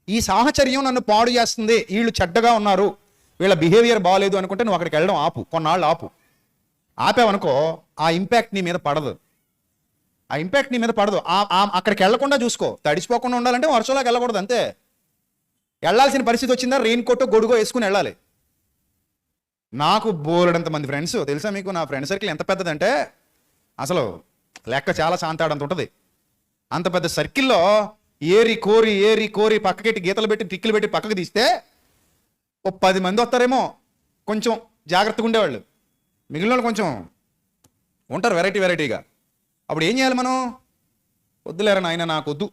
ఈ సాహచర్యం నన్ను పాడు చేస్తుంది, వీళ్ళు చెడ్డగా ఉన్నారు, వీళ్ళ బిహేవియర్ బాగాలేదు అనుకుంటే నువ్వు అక్కడికి వెళ్ళడం ఆపు. కొన్నాళ్ళు ఆపావనుకో, ఆ ఇంపాక్ట్ నీ మీద పడదు. అక్కడికి వెళ్లకుండా చూసుకో. తడిసిపోకుండా ఉండాలంటే వర్షంలోకి వెళ్ళకూడదు, అంతే. వెళ్ళాల్సిన పరిస్థితి వచ్చిందా రెయిన్ కోట్ గొడుగో వేసుకుని వెళ్ళాలి. నాకు బోలెడంత మంది ఫ్రెండ్స్ తెలుసా మీకు? నా ఫ్రెండ్ సర్కిల్ ఎంత పెద్దదంటే అసలు లెక్క చాలా శాంతాడంత ఉంటుంది. అంత పెద్ద సర్కిల్లో ఏరి కోరి పక్కకెట్టి గీతలు పెట్టి టిక్కులు పెట్టి పక్కకు తీస్తే ఓ 10 మంది వస్తారేమో కొంచెం జాగ్రత్తగా ఉండేవాళ్ళు. మిగిలిన వాళ్ళు కొంచెం ఉంటారు వెరైటీగా. అప్పుడు ఏం చేయాలి మనం? వద్దులేరా నాయన, నాకు వద్దు,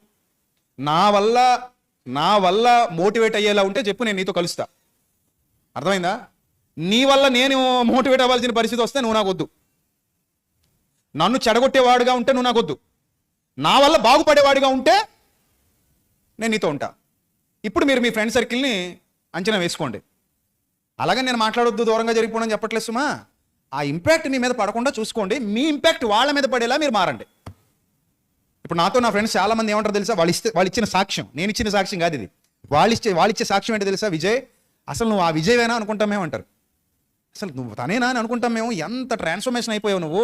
నా వల్ల మోటివేట్ అయ్యేలా ఉంటే చెప్పు, నేను నీతో కలుస్తా. అర్థమైందా? నీ వల్ల నేను మోటివేట్ అవ్వాల్సిన పరిస్థితి వస్తే నువ్వు నాకు వద్దు. నన్ను చెడగొట్టేవాడుగా ఉంటే నువ్వు నాకు వద్దు. నా వల్ల బాగుపడేవాడిగా ఉంటే నేను నీతో ఉంటా. ఇప్పుడు మీరు మీ ఫ్రెండ్ సర్కిల్ని అంచనా వేసుకోండి. అలాగే నేను మాట్లాడొద్దు, దూరంగా జరిగిపోవడం చెప్పట్లేదు సుమా. ఆ ఇంపాక్ట్ నీ మీద పడకుండా చూసుకోండి. మీ ఇంపాక్ట్ వాళ్ళ మీద పడేలా మీరు మారండి. ఇప్పుడు నాతో నా ఫ్రెండ్స్ చాలా మంది ఏమంటారు తెలుసా? వాళ్ళు ఇచ్చిన సాక్ష్యం, నేను ఇచ్చిన సాక్ష్యం కాదు ఇది. వాళ్ళు ఇచ్చే సాక్ష్యం ఏంటో తెలుసా? విజయ్, అసలు నువ్వు ఆ విజయవేనా అనుకుంటాం మేము అంటారు. అసలు నువ్వు తనేనా అని అనుకుంటాం మేము. ఎంత ట్రాన్స్ఫర్మేషన్ అయిపోయావు నువ్వు,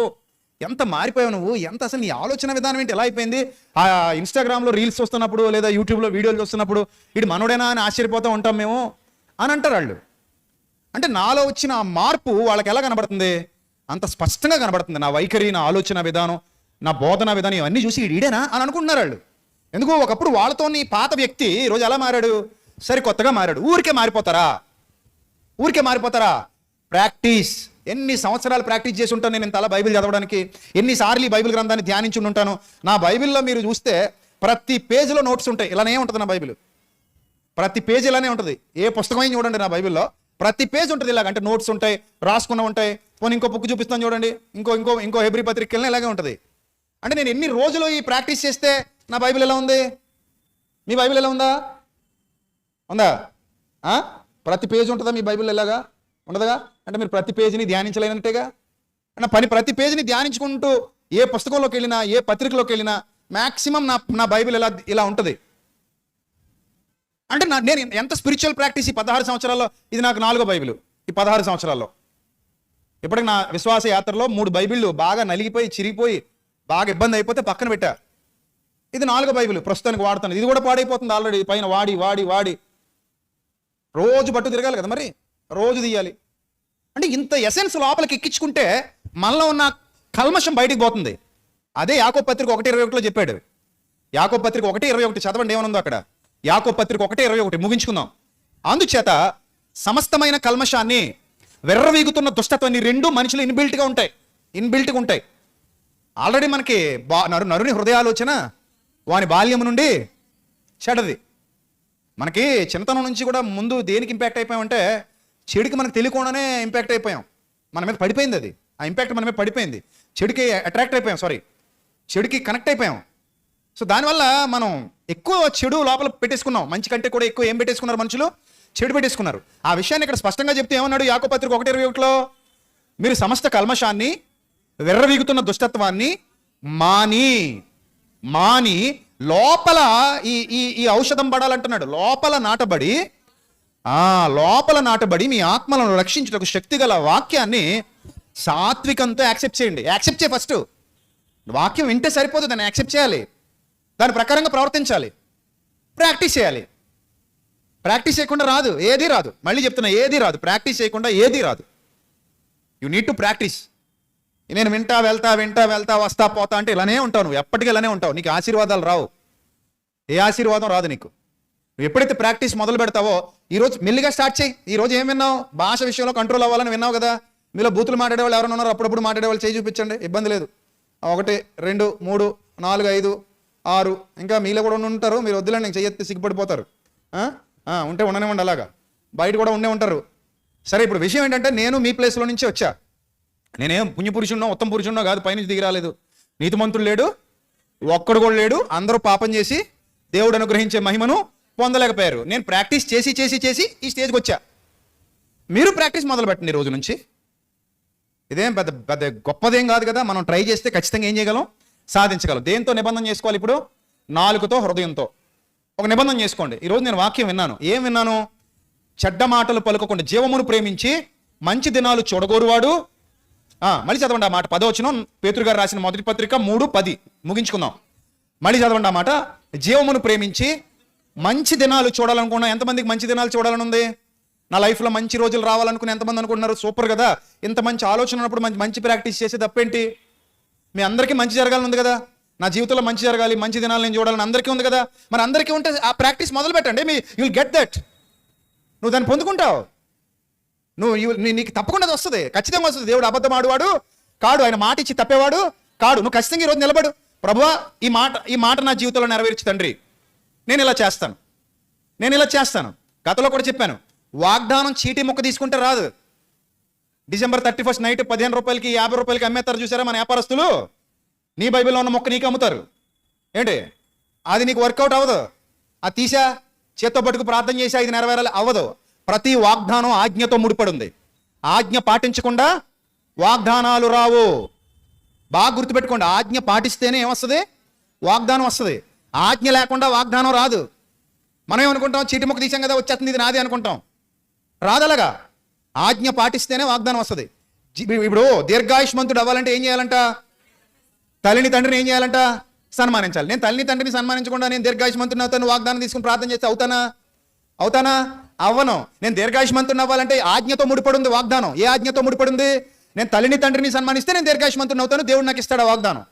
ఎంత మారిపోయావు నువ్వు, ఎంత అసలు నీ ఆలోచన విధానం ఏంటి ఎలా అయిపోయింది? ఆ ఇన్స్టాగ్రామ్లో రీల్స్ చూస్తున్నప్పుడు లేదా యూట్యూబ్లో వీడియోలు చూస్తున్నప్పుడు ఇటు మనోడేనా అని ఆశ్చర్యపోతూ ఉంటాం మేము అని అంటారు వాళ్ళు. అంటే నాలో వచ్చిన ఆ మార్పు వాళ్ళకి ఎలా కనబడుతుంది? అంత స్పష్టంగా కనబడుతుంది. నా వైఖరి, నా ఆలోచన విధానం, నా బోధన విధానం ఇవన్నీ చూసి ఈడేనా అని అనుకుంటున్నారు వాళ్ళు. ఎందుకు? ఒకప్పుడు వాళ్ళతో నీ పాత వ్యక్తి ఈరోజు ఎలా మారాడు? సరికొత్తగా మారాడు. ఊరికే మారిపోతారా? ప్రాక్టీస్. ఎన్ని సంవత్సరాలు ప్రాక్టీస్ చేసి ఉంటాను నేను ఇంతలా బైబిల్ చదవడానికి, ఎన్నిసార్లు ఈ బైబిల్ గ్రంథాన్ని ధ్యానించి ఉంటాను. నా బైబిల్లో మీరు చూస్తే ప్రతి పేజీలో నోట్స్ ఉంటాయి. ఇలానే ఉంటుంది నా బైబిల్, ప్రతి పేజీ ఇలానే ఉంటుంది. ఏ పుస్తకమైనా చూడండి నా బైబిల్లో ప్రతి పేజ్ ఉంటుంది ఇలాగ. అంటే నోట్స్ ఉంటాయి, రాసుకున్న ఉంటాయి. పోనీ ఇంకో బుక్ చూపిస్తాను చూడండి, ఇంకో హెబ్రీ పత్రికల్ని ఇలాగే ఉంటుంది. అంటే నేను ఎన్ని రోజులు ఈ ప్రాక్టీస్ చేస్తే నా బైబిల్ ఎలా ఉంది? మీ బైబిల్ ఎలా ఉందా? ప్రతి పేజ్ ఉంటుందా మీ బైబిల్? ఎలాగా ఉండదుగా? అంటే మీరు ప్రతి పేజీని ధ్యానించలేనట్టేగా. అంటే ప్రతి పేజీని ధ్యానించుకుంటూ ఏ పుస్తకంలోకి వెళ్ళినా, ఏ పత్రికలోకి వెళ్ళినా మ్యాక్సిమం నా బైబిల్ ఇలా ఉంటుంది. అంటే నేను ఎంత స్పిరిచువల్ ప్రాక్టీస్ ఈ 16 సంవత్సరాల్లో, ఇది నాకు 4వ బైబిల్ ఈ 16 సంవత్సరాల్లో. ఇప్పటికి నా విశ్వాస యాత్రలో 3 బైబిళ్ళు బాగా నలిగిపోయి, చిరిగిపోయి, బాగా ఇబ్బంది అయిపోతే పక్కన పెట్టా. ఇది 4వ బైబిల్ ప్రస్తుతానికి వాడుతాను. ఇది కూడా పాడైపోతుంది ఆల్రెడీ, పైన వాడి రోజు బట్టు తిరగాలి కదా, మరి రోజు తీయాలి. అంటే ఇంత ఎసెన్స్ లోపలికి ఎక్కించుకుంటే మనలో ఉన్న కల్మషం బయటికి పోతుంది. అదే యాకోబు పత్రిక 1:21లో చెప్పాడు. యాకోబు పత్రిక 1:21 చదవండి, ఏమనుందో అక్కడ. యాకోబు పత్రిక 1:21 ముగించుకుందాం. అందుచేత సమస్తమైన కల్మషాన్ని, వెర్రవీగుతున్న దుష్టత్వాన్ని, రెండు మనుషులు ఇన్బిల్ట్గా ఉంటాయి. ఆల్రెడీ మనకి నరుని హృదయాలోచన వాని బాల్యం నుండి చెడది. మనకి చిన్నతనం నుంచి కూడా ముందు దేనికి ఇంపాక్ట్ అయిపోయామంటే చెడుకి మనకు తెలియకుండానే ఇంపాక్ట్ అయిపోయాం. మన మీద పడిపోయింది అది, ఆ ఇంపాక్ట్ మన మీద పడిపోయింది. చెడుకి అట్రాక్ట్ అయిపోయాం, చెడుకి కనెక్ట్ అయిపోయాం. సో దానివల్ల మనం ఎక్కువ చెడు లోపల పెట్టేసుకున్నాం. మంచి కంటే కూడా ఎక్కువ ఏం పెట్టేసుకున్నారు మనుషులు? చెడు పెట్టేసుకున్నారు. ఆ విషయాన్ని ఇక్కడ స్పష్టంగా చెప్తే ఏమన్నాడు యాకోబు పత్రిక 1:21లో? మీరు సమస్త కల్మషాన్ని, విర్రవీగుతున్న దుష్టత్వాన్ని మాని లోపల ఈ ఔషధం పడాలంటున్నాడు. లోపల నాటబడి మీ ఆత్మలను రక్షించుటకు శక్తి గల వాక్యాన్ని సాత్వికంతో యాక్సెప్ట్ చేయండి. యాక్సెప్ట్ చేయ ఫస్ట్. వాక్యం వింటే సరిపోదు, దాన్ని యాక్సెప్ట్ చేయాలి, దాని ప్రకారంగా ప్రవర్తించాలి, ప్రాక్టీస్ చేయాలి. ప్రాక్టీస్ చేయకుండా రాదు, ఏది రాదు. మళ్ళీ చెప్తున్నా, ఏది రాదు. ప్రాక్టీస్ చేయకుండా ఏది రాదు. You need to practice. నేను వింటా వెళ్తా వస్తా పోతా అంటే ఇలానే ఉంటావు, నువ్వు ఎప్పటికీ ఇలానే ఉంటావు. నీకు ఆశీర్వాదాలు రావు, ఏ ఆశీర్వాదం రాదు నీకు. నువ్వు ఎప్పుడైతే ప్రాక్టీస్ మొదలు పెడతావో, ఈరోజు మెల్లిగా స్టార్ట్ చేయి. ఈరోజు ఏం విన్నావు? భాష విషయంలో కంట్రోల్ అవ్వాలని విన్నావు కదా. మీలో బూతులు మాట్లాడేవాళ్ళు ఎవరైనా ఉన్నారు? అప్పుడప్పుడు మాట్లాడేవాళ్ళు చేయి చూపించండి, ఇబ్బంది లేదు. 1 2 3 4 5 6 ఇంకా మీలో కూడా ఉంటారు. మీరు వద్దులండి, నేను చెయ్యెత్తి సిగ్గుపడిపోతారు. ఉంటే ఉండనివ్వండి, అలాగా బయట కూడా ఉండే ఉంటారు. సరే, ఇప్పుడు విషయం ఏంటంటే నేను మీ ప్లేస్లో నుంచి వచ్చా. నేనేం పుణ్యపురుషున్నో ఉత్తమ పురుషున్నో కాదు, పైనుంచి దిగి రాలేదు. నీతిమంతుడు లేడు, ఒక్కడు కూడా లేడు. అందరూ పాపం చేసి దేవుడు అనుగ్రహించే మహిమను పొందలేకపోయారు. నేను ప్రాక్టీస్ చేసి ఈ స్టేజ్కి వచ్చా. మీరు ప్రాక్టీస్ మొదలు పెట్టండి ఈ రోజు నుంచి. ఇదేం పెద్ద గొప్పదేం కాదు కదా. మనం ట్రై చేస్తే ఖచ్చితంగా ఏం చేయగలం? సాధించగలం. దేంతో నిబంధన చేసుకోవాలి? ఇప్పుడు నాలుకతో, హృదయంతో ఒక నిబంధన చేసుకోండి. ఈరోజు నేను వాక్యం విన్నాను. ఏం విన్నాను? చెడ్డ మాటలు పలుకకుండా జీవమును ప్రేమించి మంచి దినాలు చూడగోరువాడు. మళ్ళీ చదవండి ఆ మాట. 10వ వచనం, పేతురు గారు రాసిన మొదటి పత్రిక 3:10 ముగించుకుందాం. మళ్ళీ చదవండి ఆ మాట. జీవమును ప్రేమించి మంచి దినాలు చూడాలనుకున్నా. ఎంతమందికి మంచి దినాలు చూడాలని ఉంది? నా లైఫ్లో మంచి రోజులు రావాలనుకుని ఎంతమంది అనుకుంటున్నారు? సూపర్ కదా. ఇంత మంచి ఆలోచన ఉన్నప్పుడు మంచి ప్రాక్టీస్ చేసే తప్పేంటి? మీ అందరికీ మంచి జరగాలని ఉంది కదా. నా జీవితంలో మంచి జరగాలి, మంచి దినాలు నేను చూడాలని అందరికీ ఉంది కదా. మరి అందరికీ ఉంటే ఆ ప్రాక్టీస్ మొదలు పెట్టండి. You will get that. నువ్వు దాన్ని పొందుకుంటావు. నీకు తప్పకుండా వస్తుంది, ఖచ్చితంగా వస్తుంది. దేవుడు అబద్ధం ఆడువాడు కాడు, ఆయన మాట ఇచ్చి తప్పేవాడు కాడు. నువ్వు ఖచ్చితంగా ఈరోజు నిలబడు. ప్రభువా, ఈ మాట నా జీవితంలో నెరవేర్చు తండ్రి. నేను ఇలా చేస్తాను. గతంలో కూడా చెప్పాను, వాగ్దానం చీటీ ముక్క తీసుకుంటే రాదు. December 31 నైట్ 15 రూపాయలకి 50 రూపాయలకి అమ్మేస్తారు చూసారా మన వ్యాపారస్తులు. నీ బైబిల్లో ఉన్న మొక్క నీకు అమ్ముతారు. ఏంటి అది? నీకు వర్కౌట్ అవ్వదు. అది తీసా, చేత్తో పట్టుకు ప్రార్థన చేసి ఇది నెరవేరాలి, అవ్వదు. ప్రతి వాగ్దానం ఆజ్ఞతో ముడిపడి ఉంది. ఆజ్ఞ పాటించకుండా వాగ్దానాలు రావు. బాగా గుర్తుపెట్టుకోండి. ఆజ్ఞ పాటిస్తేనే ఏమొస్తుంది? వాగ్దానం వస్తుంది. ఆజ్ఞ లేకుండా వాగ్దానం రాదు. మనం ఏమనుకుంటాం? చీటి ముక్క తీసాం కదా, వచ్చేస్తుంది, ఇది నాది అనుకుంటాం. రాదలగా. ఆజ్ఞ పాటిస్తేనే వాగ్దానం వస్తుంది. ఇప్పుడు దీర్ఘాయుష్మంతుడు అవ్వాలంటే ఏం చేయాలంట? తల్లిని తండ్రిని ఏం చేయాలంట? సన్మానించాలి. నేను తల్లిని తండ్రిని సన్మానించకుండా నేను దీర్ఘాయుష్మంతుడిని అవుతాను వాగ్దానం తీసుకుని ప్రార్థన చేస్తే అవుతానా? అవ్వను. నేను దీర్ఘాయుష్మంతుడిని అవ్వాలంటే ఆజ్ఞతో ముడిపడింది వాగ్దానం. ఏ ఆజ్ఞతో ముడిపడింది? నేను తల్లిని తండ్రిని సన్మానిస్తే నేను దీర్ఘాయుష్మంతుడిని అవుతాను, దేవుడు నాకు ఇస్తాడు వాగ్దానం.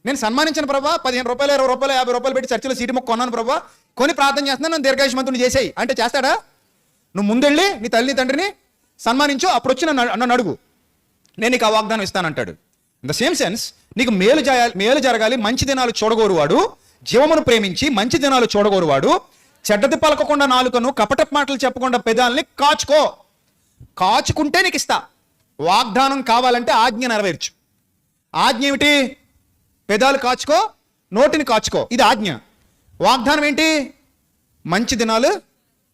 నేను సన్మానించిన ప్రభా, 15 రూపాయలు 20 రూపాయలు 50 రూపాయలు పెట్టి చర్చిలో సీటు మొక్క కొన్నాను ప్రభా, కొని ప్రార్థన చేస్తున్నాను, నన్ను దీర్ఘాయుష్మంతుడిని చేసేయి అంటే చేస్తాడా? నువ్వు ముందెళ్ళి నీ తల్లిని తండ్రిని సన్మానించు, అప్పుడు వచ్చి నన్ను అడుగు, నేను నీకు ఆ వాగ్దానం ఇస్తానంటాడు. ఇన్ ద సేమ్ సెన్స్, నీకు మేలు జరగాలి, మంచి దినాలు చూడగోరువాడు, జీవమును ప్రేమించి మంచి దినాలు చూడగోరువాడు, చెడ్డది పలకకుండా నాలుకను, కపట మాటలు చెప్పకుండా పెదాలని కాచుకుంటే నీకు ఇస్తా. వాగ్దానం కావాలంటే ఆజ్ఞ నెరవేర్చు. ఆజ్ఞ ఏమిటి? పెదాలు కాచుకో, నోటిని కాచుకో, ఇది ఆజ్ఞ. వాగ్దానం ఏంటి? మంచి దినాలు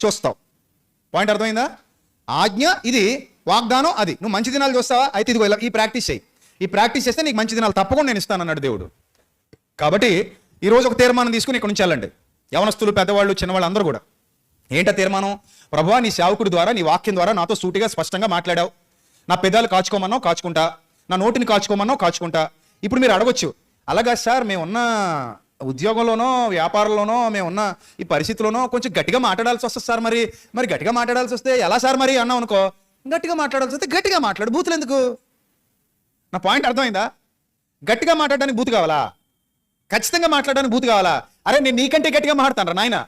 చూస్తావు. పాయింట్ అర్థమైందా? ఆజ్ఞ ఇది, వాగ్దానం అది. నువ్వు మంచి దినాలు చూస్తావా? అయితే ఇదిగో ఇలా ఈ ప్రాక్టీస్ చేయి. ఈ ప్రాక్టీస్ చేస్తే నీకు మంచి దినాలు తప్పకుండా నేను ఇస్తానన్నాడు దేవుడు. కాబట్టి ఈరోజు ఒక తీర్మానం తీసుకుని ఇక్కడ నుంచి వెళ్ళండి. యవనస్తులు, పెద్దవాళ్ళు, చిన్నవాళ్ళు అందరూ కూడా. ఏంటా తీర్మానం? ప్రభువా, నీ సేవకుడి ద్వారా, నీ వాక్యం ద్వారా నాతో సూటిగా స్పష్టంగా మాట్లాడావు. నా పెదాలు కాచుకోమన్నావు, కాచుకుంటా. నా నోటిని కాచుకోమన్నావు, కాచుకుంటా. ఇప్పుడు మీరు అడగొచ్చు, అలాగా సార్ మేమున్న ఉద్యోగంలోనో వ్యాపారంలోనో మేమున్న ఈ పరిస్థితిలోనో కొంచెం గట్టిగా మాట్లాడాల్సి వస్తుంది సార్. మరి గట్టిగా మాట్లాడాల్సి వస్తే ఎలా సార్ మరి అన్నావు అనుకో, గట్టిగా మాట్లాడాల్సి వస్తే గట్టిగా మాట్లాడు, బూతులు ఎందుకు? నా పాయింట్ అర్థమైందా? గట్టిగా మాట్లాడడానికి బూతు కావాలా? ఖచ్చితంగా మాట్లాడడానికి బూతు కావాలా? అరే నేను నీకంటే గట్టిగా మాట్లాడతాను నాయన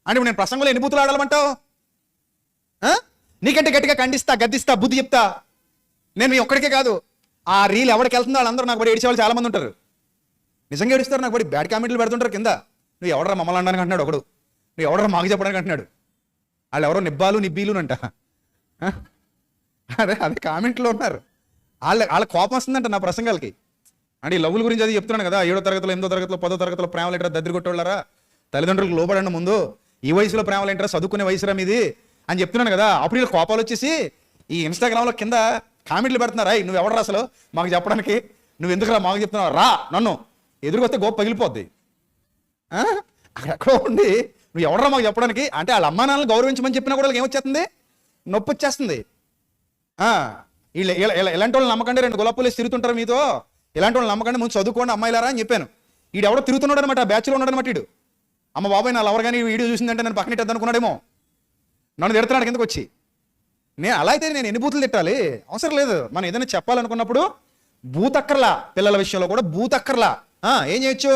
అంటే నేను ప్రసంగంలో ఎన్ని బూతులు ఆడాలమంటావు? నీకంటే గట్టిగా ఖండిస్తా, గద్దిస్తా, బుద్ధి చెప్తా. నేను మీ ఒక్కడికే కాదు, ఆ రీల్ ఎవరికి వెళ్తుందో వాళ్ళందరూ నాకు బడి ఏడిచేవాళ్ళు చాలా మంది ఉంటారు. నిజంగా ఏడుస్తారు. నాకు పడి బ్యాడ్ కామెంట్లు పెడుతుంటారు కింద. నువ్వు ఎవడరా మమ్మల్ని అనడానికి అంటున్నాడు ఒకడు, నువ్వు ఎవడరా మాకు చెప్పడానికి అంటున్నాడు. వాళ్ళు ఎవరో నిబ్బీలునంట. అదే కామెంట్లో ఉన్నారు. వాళ్ళ కోపం వస్తుందంట నా ప్రసంగాలకి. అంటే ఈ లవ్వుల గురించి అది చెప్తున్నాను కదా, 7వ తరగతిలో 8వ తరగతిలో 10వ తరగతిలో ప్రేమలు ఏంటరా దద్దరి కొట్టేవాళ్ళరా, తల్లిదండ్రులకు లోబడండి ముందు, ఈ వయసులో ప్రేమలు ఏంటరా చదువుకునే వయసురా మీది అని చెప్తున్నాను కదా. అప్పుడు వీళ్ళ కోపాలు వచ్చేసి ఈ ఇన్స్టాగ్రామ్లో కింద కామెంట్లు పెడుతున్నారా, నువ్వు ఎవడరా అసలు మాకు చెప్పడానికి, నువ్వు ఎందుకురా మాకు చెప్తున్నావు, రా నన్ను ఎదురుకొస్తే గోప పగిలిపోద్ది. అక్కడెక్కడో ఉండి నువ్వు ఎవడరా మాకు చెప్పడానికి అంటే వాళ్ళ అమ్మా నాన్నలు గౌరవించమని చెప్పినా కూడా వాళ్ళకి ఏమొచ్చేస్తుంది, నొప్పి వచ్చేస్తుంది. వీళ్ళు ఇలాంటి వాళ్ళు నమ్మకండి, 2 గులాబీలు తిరుగుతుంటారు మీతో, ఇలాంటి వాళ్ళు నమ్మకండి, ముందు చదువుకోండి అమ్మాయిలారా అని చెప్పాను. వీడు ఎవడో తిరుగుతున్నాడు అనమాట, బ్యాచ్లో ఉన్నాడు అనమాట. వీడు అమ్మ బాబాయ్ నా లవర్ కానీ వీడియో చూసిందంటే నేను పక్కన ఇట్టద్దు అనుకున్నాడేమో, నన్ను తిడుతున్నాడు కిందకు వచ్చి. నేను అలా అయితే నేను ఎన్ని బూతులు తిట్టాలి, అవసరం లేదు. మనం ఏదైనా చెప్పాలనుకున్నప్పుడు బూతక్కర్లా, పిల్లల విషయంలో కూడా బూతక్కర్లా. ఏం చేయొచ్చు,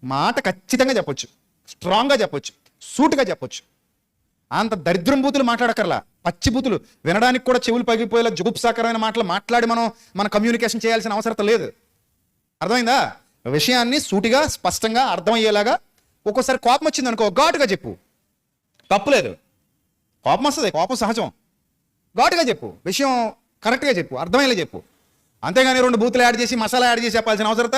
మాట ఖచ్చితంగా చెప్పొచ్చు, స్ట్రాంగ్గా చెప్పొచ్చు, సూటుగా చెప్పొచ్చు. అంత దరిద్రం బూతులు మాట్లాడక్కర్లా, పచ్చి బూతులు వినడానికి కూడా చెవులు పగిలిపోయేలా జుగుప్సాకరమైన మాటలు మాట్లాడి మన కమ్యూనికేషన్ చేయాల్సిన అవసరం లేదు. అర్థమైందా? విషయాన్ని సూటిగా స్పష్టంగా అర్థమయ్యేలాగా. ఒక్కోసారి కోపం వచ్చింది అనుకో, ఘాటుగా చెప్పు, తప్పులేదు. కోపం వస్తుంది, కోపం సహజం. ఘాటుగా చెప్పు, విషయం కరెక్ట్గా చెప్పు, అర్థమయ్యేలా చెప్పు. అంతేగాని 2 బూతులు యాడ్ చేసి మసాలా యాడ్ చేసి చెప్పాల్సిన అవసరత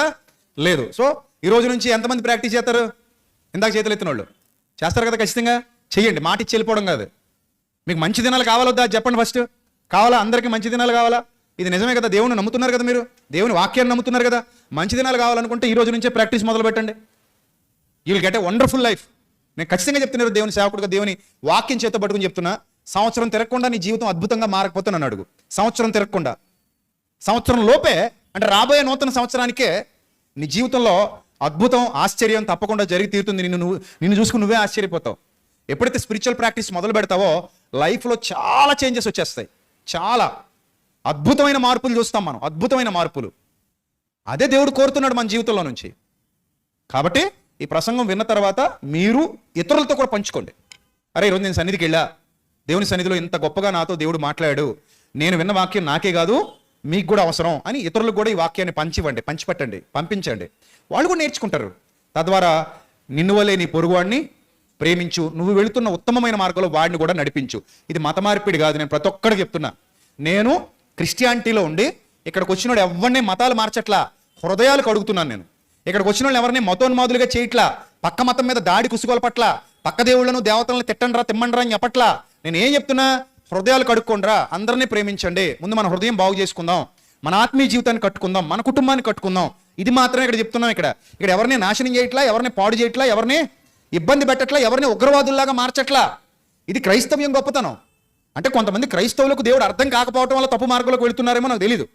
లేదు. సో ఈ రోజు నుంచి ఎంతమంది ప్రాక్టీస్ చేస్తారు? ఇందాక చేతులు ఎత్తిన వాళ్ళు చేస్తారు కదా, ఖచ్చితంగా చెయ్యండి. మాట ఇచ్చి వెళ్ళిపోవడం కాదు. మీకు మంచి దినాలు కావాలొద్దా చెప్పండి ఫస్ట్. కావాలా? అందరికీ మంచి దినాలు కావాలా? ఇది నిజమే కదా, దేవుని నమ్ముతున్నారు కదా, మీరు దేవుని వాక్యాన్ని నమ్ముతున్నారు కదా. మంచి దినాలు కావాలనుకుంటే ఈ రోజు నుంచే ప్రాక్టీస్ మొదలు పెట్టండి. You will get a wonderful life. నేను ఖచ్చితంగా చెప్తున్నారు, దేవుని సేవకుడుగా దేవుని వాక్యం చేత పట్టుకుని చెప్తున్నా. సంవత్సరం తిరగకుండా నీ జీవితం అద్భుతంగా మారకపోతే నన్ను అడుగు. సంవత్సరం తిరగకుండా, సంవత్సరం లోపే అంటే రాబోయే నూతన సంవత్సరానికే నీ జీవితంలో అద్భుతం, ఆశ్చర్యం తప్పకుండా జరిగి తీరుతుంది. నిన్ను చూసుకుని నువ్వే ఆశ్చర్యపోతావు. ఎప్పుడైతే స్పిరిచువల్ ప్రాక్టీస్ మొదలు పెడతావో లైఫ్లో చాలా చేంజెస్ వచ్చేస్తాయి. చాలా అద్భుతమైన మార్పులు చూస్తాం మనం, అద్భుతమైన మార్పులు. అదే దేవుడు కోరుతున్నాడు మన జీవితంలో నుంచి. కాబట్టి ఈ ప్రసంగం విన్న తర్వాత మీరు ఇతరులతో కూడా పంచుకోండి. అరే ఈరోజు నేను సన్నిధికి వెళ్ళా, దేవుని సన్నిధిలో ఇంత గొప్పగా నాతో దేవుడు మాట్లాడాడు, నేను విన్న వాక్యం నాకే కాదు మీకు కూడా అవసరం అని ఇతరులకు కూడా ఈ వాక్యాన్ని పంచివ్వండి, పంచిపెట్టండి, పంపించండి. వాళ్ళు కూడా నేర్చుకుంటారు. తద్వారా నిన్ను వలే నీ పొరుగువాడిని ప్రేమించు, నువ్వు వెళుతున్న ఉత్తమమైన మార్గంలో వాడిని కూడా నడిపించు. ఇది మత మార్పిడి కాదు, నేను ప్రతి ఒక్కడికి చెప్తున్నా. నేను క్రిస్టియానిటీలో ఉండి ఇక్కడికి వచ్చినోడు ఎవరిని మతాలు మార్చట్లా, హృదయాలు కడుగుతున్నాను. నేను ఇక్కడికి వచ్చిన వాళ్ళు ఎవరిని మతోన్మాదులుగా చేయట్లా, పక్క మతం మీద దాడి కుసుకోల పట్ల, పక్క దేవుళ్ళను దేవతలను తిట్టండ్రా తిమ్మండ్రా అని చెప్పట్లా. నేను ఏం చెప్తున్నా, హృదయాలు కడుక్కోండ్రా, అందరినీ ప్రేమించండి, ముందు మన హృదయం బాగు చేసుకుందాం, మన ఆత్మీయ జీవితాన్ని కట్టుకుందాం, మన కుటుంబాన్ని కట్టుకుందాం. ఇది మాత్రమే ఇక్కడ చెప్తున్నాం. ఇక్కడ ఎవరిని నాశనం చేయట్లా, ఎవరిని పాడు చేయట్లా, ఎవరిని ఇబ్బంది పెట్టట్లా, ఎవరిని ఉగ్రవాదుల్లాగా మార్చట్లా. ఇది క్రైస్తవ్యం గొప్పతనం. అంటే కొంతమంది క్రైస్తవులకు దేవుడు అర్థం కాకపోవడం వల్ల తప్పు మార్గంలోకి వెళుతున్నారేమో నాకు తెలియదు.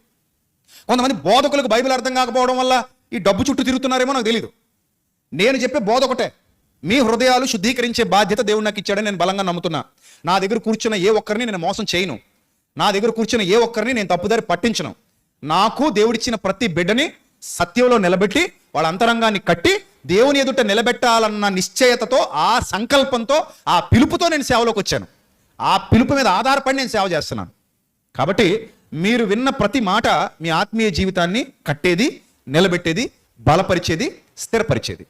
కొంతమంది బోధకులకు బైబిల్ అర్థం కాకపోవడం వల్ల ఈ డబ్బు చుట్టూ తిరుగుతున్నారేమో నాకు తెలియదు. నేను చెప్పే బోధ ఒకటే, మీ హృదయాలు శుద్ధీకరించే బాధ్యత దేవుడు నాకు ఇచ్చాడని నేను బలంగా నమ్ముతున్నా. నా దగ్గర కూర్చున్న ఏ ఒక్కరిని నేను మోసం చేయను, నా దగ్గర కూర్చున్న ఏ ఒక్కరిని నేను తప్పుదారి పట్టించను. నాకు దేవుడిచ్చిన ప్రతి బిడ్డని సత్యంలో నిలబెట్టి వాళ్ళ అంతరంగాన్ని కట్టి దేవుని ఎదుట నిలబెట్టాలన్న నిశ్చయతతో, ఆ సంకల్పంతో, ఆ పిలుపుతో నేను సేవలోకి వచ్చాను. ఆ పిలుపు మీద ఆధారపడి నేను సేవ చేస్తున్నాను. కాబట్టి మీరు విన్న ప్రతి మాట మీ ఆత్మీయ జీవితాన్ని కట్టేది, నిలబెట్టేది, బలపరిచేది, స్థిరపరిచేది.